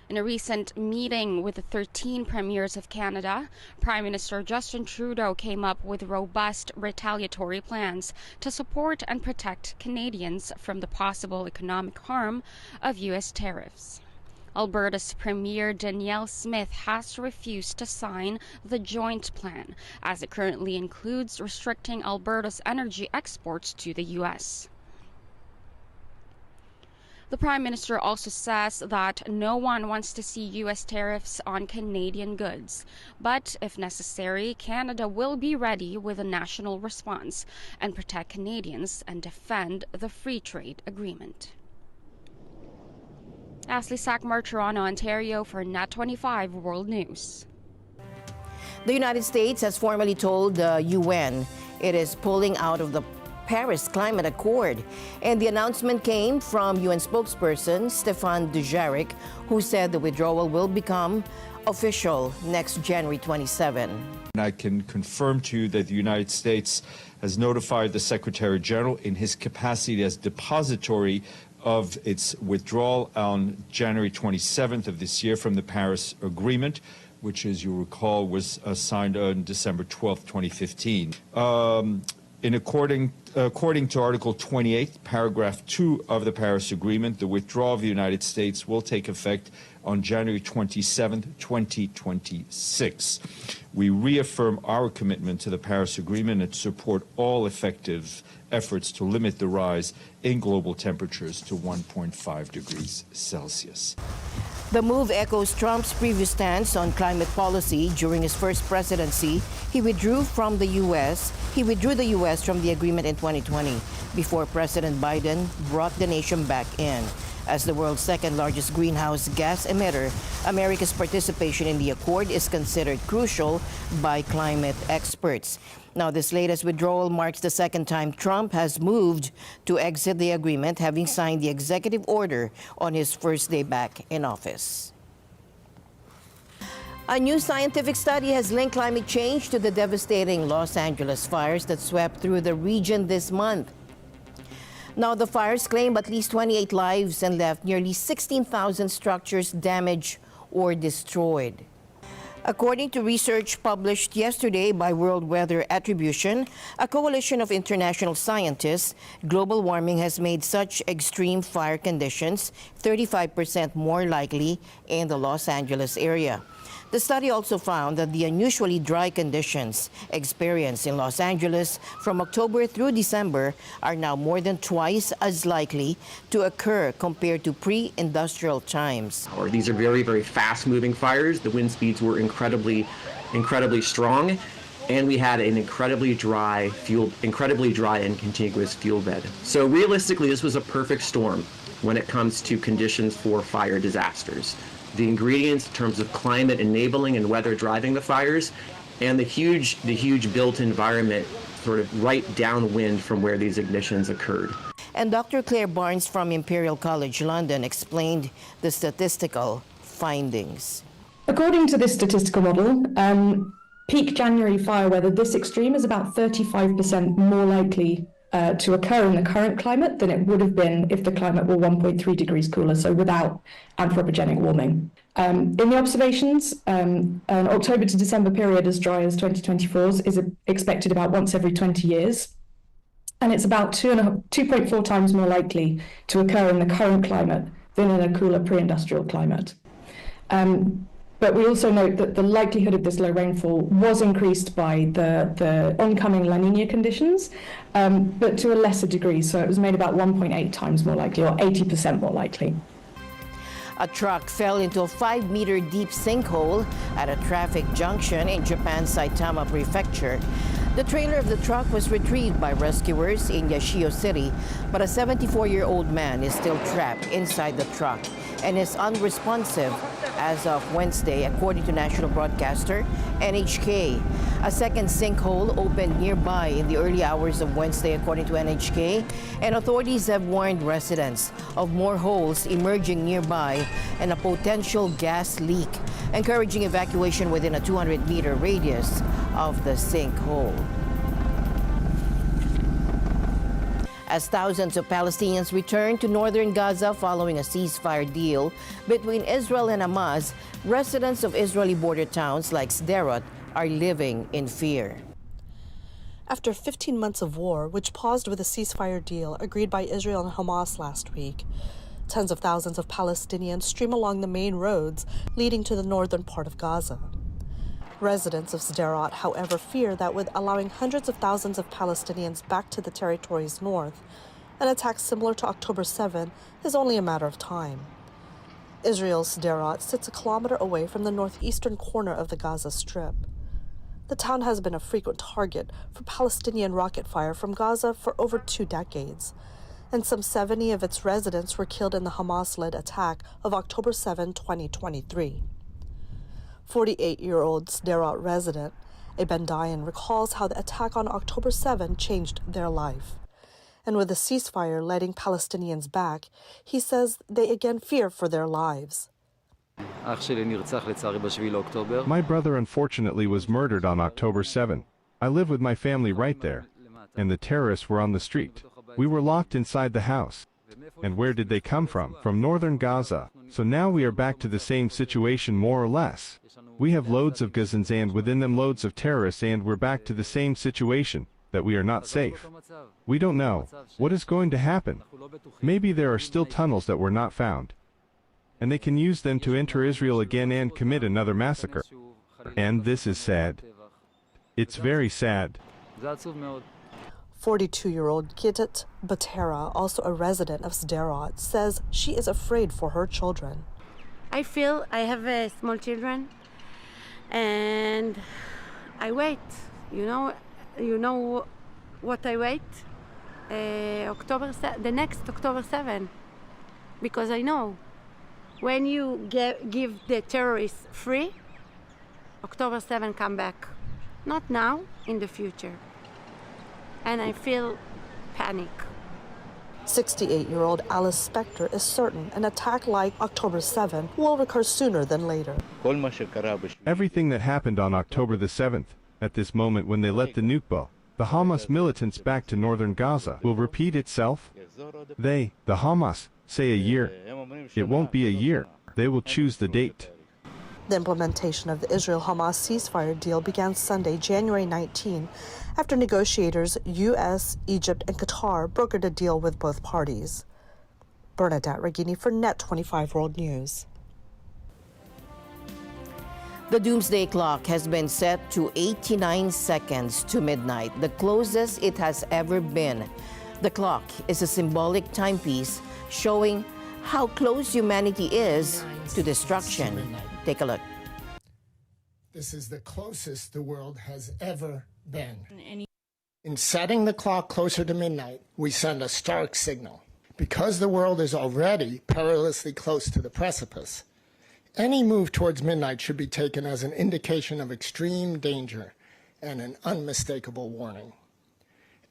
In a recent meeting with the 13 premiers of Canada, Prime Minister Justin Trudeau came up with robust retaliatory plans to support and protect Canadians from the possible economic harm of U.S. tariffs. Alberta's Premier Danielle Smith has refused to sign the joint plan, as it currently includes restricting Alberta's energy exports to the U.S. The Prime Minister also says that no one wants to see U.S. tariffs on Canadian goods, but if necessary, Canada will be ready with a national response and protect Canadians and defend the free trade agreement. Ashley Sackmar, Toronto, Ontario for Net 25 World News. The United States has formally told the UN it is pulling out of the Paris Climate Accord. And the announcement came from UN spokesperson Stéphane Dujarric, who said the withdrawal will become official next January 27. And I can confirm to you that the United States has notified the Secretary General in his capacity as depository of its withdrawal on January 27th of this year from the Paris Agreement, which, as you recall, was signed on December 12th, 2015. According to Article 28, Paragraph 2 of the Paris Agreement, the withdrawal of the United States will take effect on January 27, 2026. We reaffirm our commitment to the Paris Agreement and support all effective efforts to limit the rise in global temperatures to 1.5 degrees Celsius. The move echoes Trump's previous stance on climate policy. During his first presidency, he withdrew the U.S. from the agreement in 2020 before President Biden brought the nation back in. As the world's second largest greenhouse gas emitter, America's participation in the accord is considered crucial by climate experts. Now, this latest withdrawal marks the second time Trump has moved to exit the agreement, having signed the executive order on his first day back in office. A new scientific study has linked climate change to the devastating Los Angeles fires that swept through the region this month. Now, the fires claimed at least 28 lives and left nearly 16,000 structures damaged or destroyed. According to research published yesterday by World Weather Attribution, a coalition of international scientists, global warming has made such extreme fire conditions 35% more likely in the Los Angeles area. The study also found that the unusually dry conditions experienced in Los Angeles from October through December are now more than twice as likely to occur compared to pre-industrial times. These are very, very fast-moving fires. The wind speeds were incredibly strong, and we had an incredibly dry and contiguous fuel bed. So realistically, this was a perfect storm when it comes to conditions for fire disasters. The ingredients in terms of climate enabling and weather driving the fires, and the huge built environment sort of right downwind from where these ignitions occurred. And Dr. Claire Barnes from Imperial College London explained the statistical findings. According to this statistical model, peak January fire weather this extreme is about 35% more likely to occur in the current climate than it would have been if the climate were 1.3 degrees cooler, so without anthropogenic warming. In the observations, an October to December period as dry as 2024's is expected about once every 20 years. And it's about 2.4 times more likely to occur in the current climate than in a cooler pre-industrial climate. But we also note that the likelihood of this low rainfall was increased by the oncoming La Nina conditions, but to a lesser degree. So it was made about 1.8 times more likely, or 80% more likely. A truck fell into a 5-meter deep sinkhole at a traffic junction in Japan's Saitama Prefecture. The trailer of the truck was retrieved by rescuers in Yashio City, but a 74-year-old man is still trapped inside the truck and is unresponsive as of Wednesday, according to national broadcaster NHK. A second sinkhole opened nearby in the early hours of Wednesday, according to NHK, and authorities have warned residents of more holes emerging nearby and a potential gas leak, encouraging evacuation within a 200-meter radius of the sinkhole. As thousands of Palestinians return to northern Gaza following a ceasefire deal between Israel and Hamas, residents of Israeli border towns like Sderot are living in fear. After 15 months of war, which paused with a ceasefire deal agreed by Israel and Hamas last week, tens of thousands of Palestinians stream along the main roads leading to the northern part of Gaza. Residents of Sderot, however, fear that with allowing hundreds of thousands of Palestinians back to the territories north, an attack similar to October 7 is only a matter of time. Israel's Sderot sits a kilometer away from the northeastern corner of the Gaza Strip. The town has been a frequent target for Palestinian rocket fire from Gaza for over 2 decades, and some 70 of its residents were killed in the Hamas-led attack of October 7, 2023. 48-year-old Sderot resident Eben Dayan recalls how the attack on October 7 changed their life. And with the ceasefire letting Palestinians back, he says they again fear for their lives. My brother unfortunately was murdered on October 7. I live with my family right there, and the terrorists were on the street. We were locked inside the house. And where did they come from? From northern Gaza. So now we are back to the same situation more or less. We have loads of Gazans and within them loads of terrorists, and we're back to the same situation, that we are not safe. We don't know what is going to happen. Maybe there are still tunnels that were not found, and they can use them to enter Israel again and commit another massacre. And this is sad. It's very sad. 42-year-old Gitat Batera, also a resident of Sderot, says she is afraid for her children. I feel I have small children, and I wait. You know what I wait? The next October 7, because I know when you give the terrorists free, October 7 come back. Not now, in the future. And I feel panic. 68-year-old Alice Spector is certain an attack like October 7 will occur sooner than later. Everything that happened on October the 7th, at this moment when they let the nuke the Hamas militants back to northern Gaza, will repeat itself? They, the Hamas, say a year. It won't be a year. They will choose the date. The implementation of the Israel-Hamas ceasefire deal began Sunday, January 19, after negotiators U.S., Egypt, and Qatar brokered a deal with both parties. Bernadette Regini for Net 25 World News. The doomsday clock has been set to 89 seconds to midnight, the closest it has ever been. The clock is a symbolic timepiece showing how close humanity is to destruction. Take a look. This is the closest the world has ever been. In setting the clock closer to midnight, we send a stark signal. Because the world is already perilously close to the precipice, any move towards midnight should be taken as an indication of extreme danger and an unmistakable warning.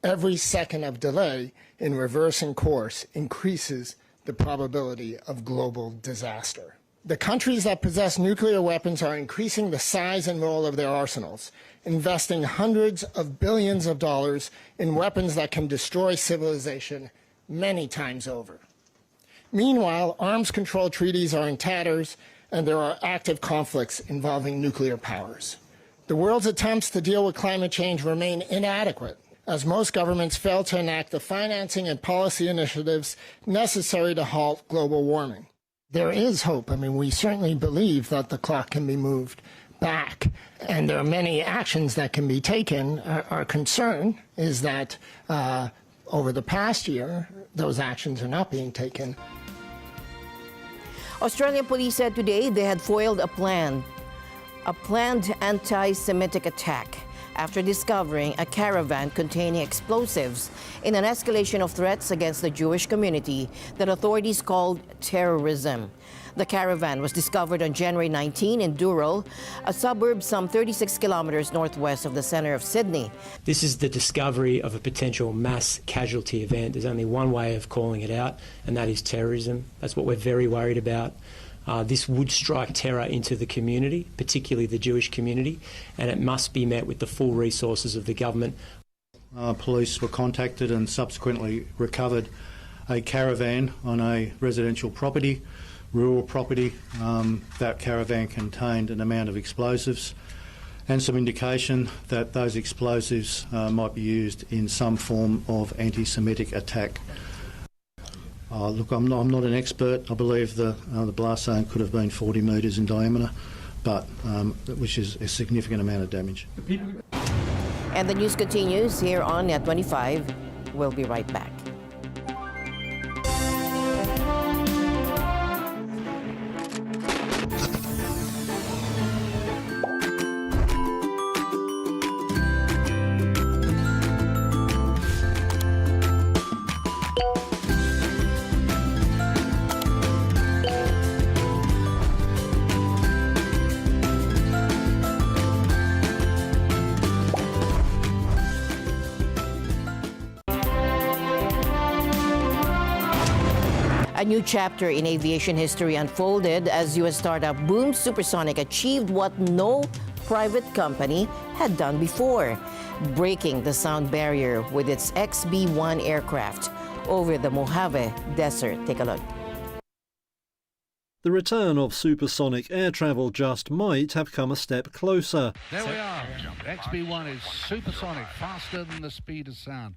Every second of delay in reversing course increases the probability of global disaster. The countries that possess nuclear weapons are increasing the size and role of their arsenals, investing hundreds of billions of dollars in weapons that can destroy civilization many times over. Meanwhile, arms control treaties are in tatters, and there are active conflicts involving nuclear powers. The world's attempts to deal with climate change remain inadequate, as most governments fail to enact the financing and policy initiatives necessary to halt global warming. There is hope. I mean, we certainly believe that the clock can be moved back, and there are many actions that can be taken. Our concern is that over the past year, those actions are not being taken. Australian police said today they had foiled a planned anti-Semitic attack after discovering a caravan containing explosives in an escalation of threats against the Jewish community that authorities called terrorism. The caravan was discovered on January 19 in Dural, a suburb some 36 kilometers northwest of the center of Sydney. This is the discovery of a potential mass casualty event. There's only one way of calling it out, and that is terrorism. That's what we're very worried about. This would strike terror into the community, particularly the Jewish community, and it must be met with the full resources of the government. Police were contacted and subsequently recovered a caravan on a residential property, rural property. That caravan contained an amount of explosives and some indication that those explosives might be used in some form of anti-Semitic attack. Look, I'm not an expert. I believe the blast zone could have been 40 metres in diameter, but which is a significant amount of damage. And the news continues here on Net 25. We'll be right back. A new chapter in aviation history unfolded as U.S. startup Boom Supersonic achieved what no private company had done before, breaking the sound barrier with its XB-1 aircraft over the Mojave Desert. Take a look. The return of supersonic air travel just might have come a step closer. There we are. XB-1 is supersonic, faster than the speed of sound.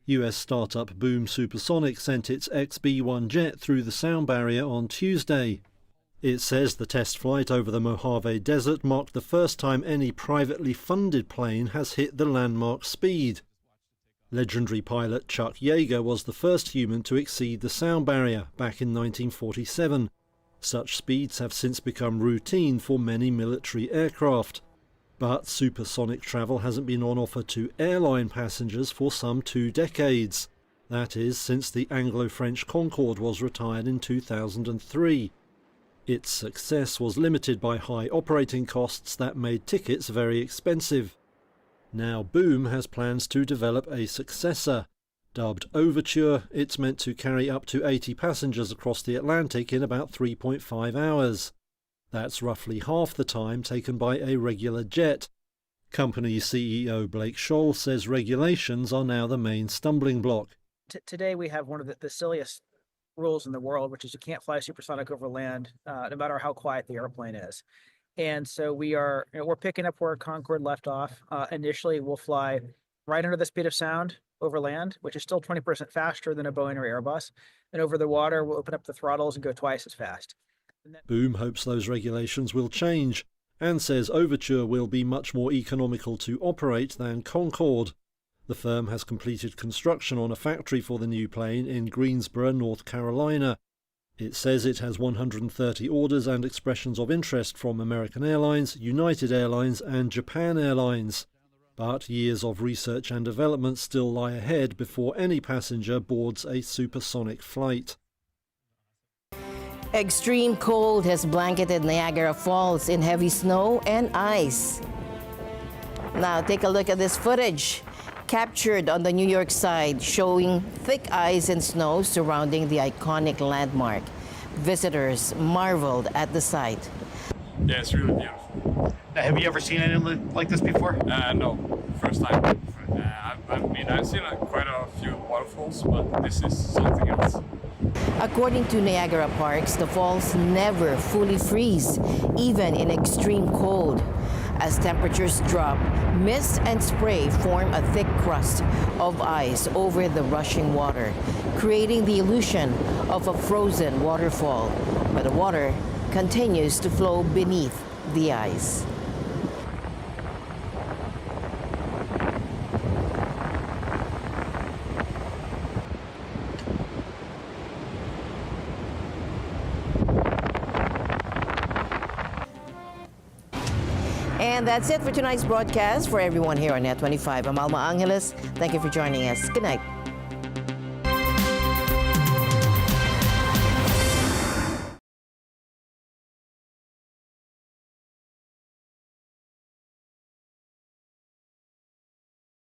US startup Boom Supersonic sent its XB-1 jet through the sound barrier on Tuesday. It says the test flight over the Mojave Desert marked the first time any privately funded plane has hit the landmark speed. Legendary pilot Chuck Yeager was the first human to exceed the sound barrier back in 1947. Such speeds have since become routine for many military aircraft. But supersonic travel hasn't been on offer to airline passengers for some 2 decades. That is, since the Anglo-French Concorde was retired in 2003. Its success was limited by high operating costs that made tickets very expensive. Now Boom has plans to develop a successor. Dubbed Overture, it's meant to carry up to 80 passengers across the Atlantic in about 3.5 hours. That's roughly half the time taken by a regular jet. Company CEO Blake Scholl says regulations are now the main stumbling block. Today we have one of the silliest rules in the world, which is you can't fly supersonic over land, no matter how quiet the airplane is. And so we're picking up where Concorde left off. Initially, we'll fly right under the speed of sound over land, which is still 20% faster than a Boeing or Airbus. And over the water, we'll open up the throttles and go twice as fast. Boom hopes those regulations will change and says Overture will be much more economical to operate than Concorde. The firm has completed construction on a factory for the new plane in Greensboro, North Carolina. It says it has 130 orders and expressions of interest from American Airlines, United Airlines and Japan Airlines. But years of research and development still lie ahead before any passenger boards a supersonic flight. Extreme cold has blanketed Niagara Falls in heavy snow and ice. Now take a look at this footage captured on the New York side showing thick ice and snow surrounding the iconic landmark. Visitors marveled at the sight. Yeah, it's really beautiful. Now, have you ever seen anything like this before? No, first time. I've seen quite a few waterfalls, but this is something else. According to Niagara Parks, the falls never fully freeze, even in extreme cold. As temperatures drop, mist and spray form a thick crust of ice over the rushing water, creating the illusion of a frozen waterfall. But the water continues to flow beneath the ice. And that's it for tonight's broadcast. For everyone here on Net 25, I'm Alma Angeles. Thank you for joining us. Good night.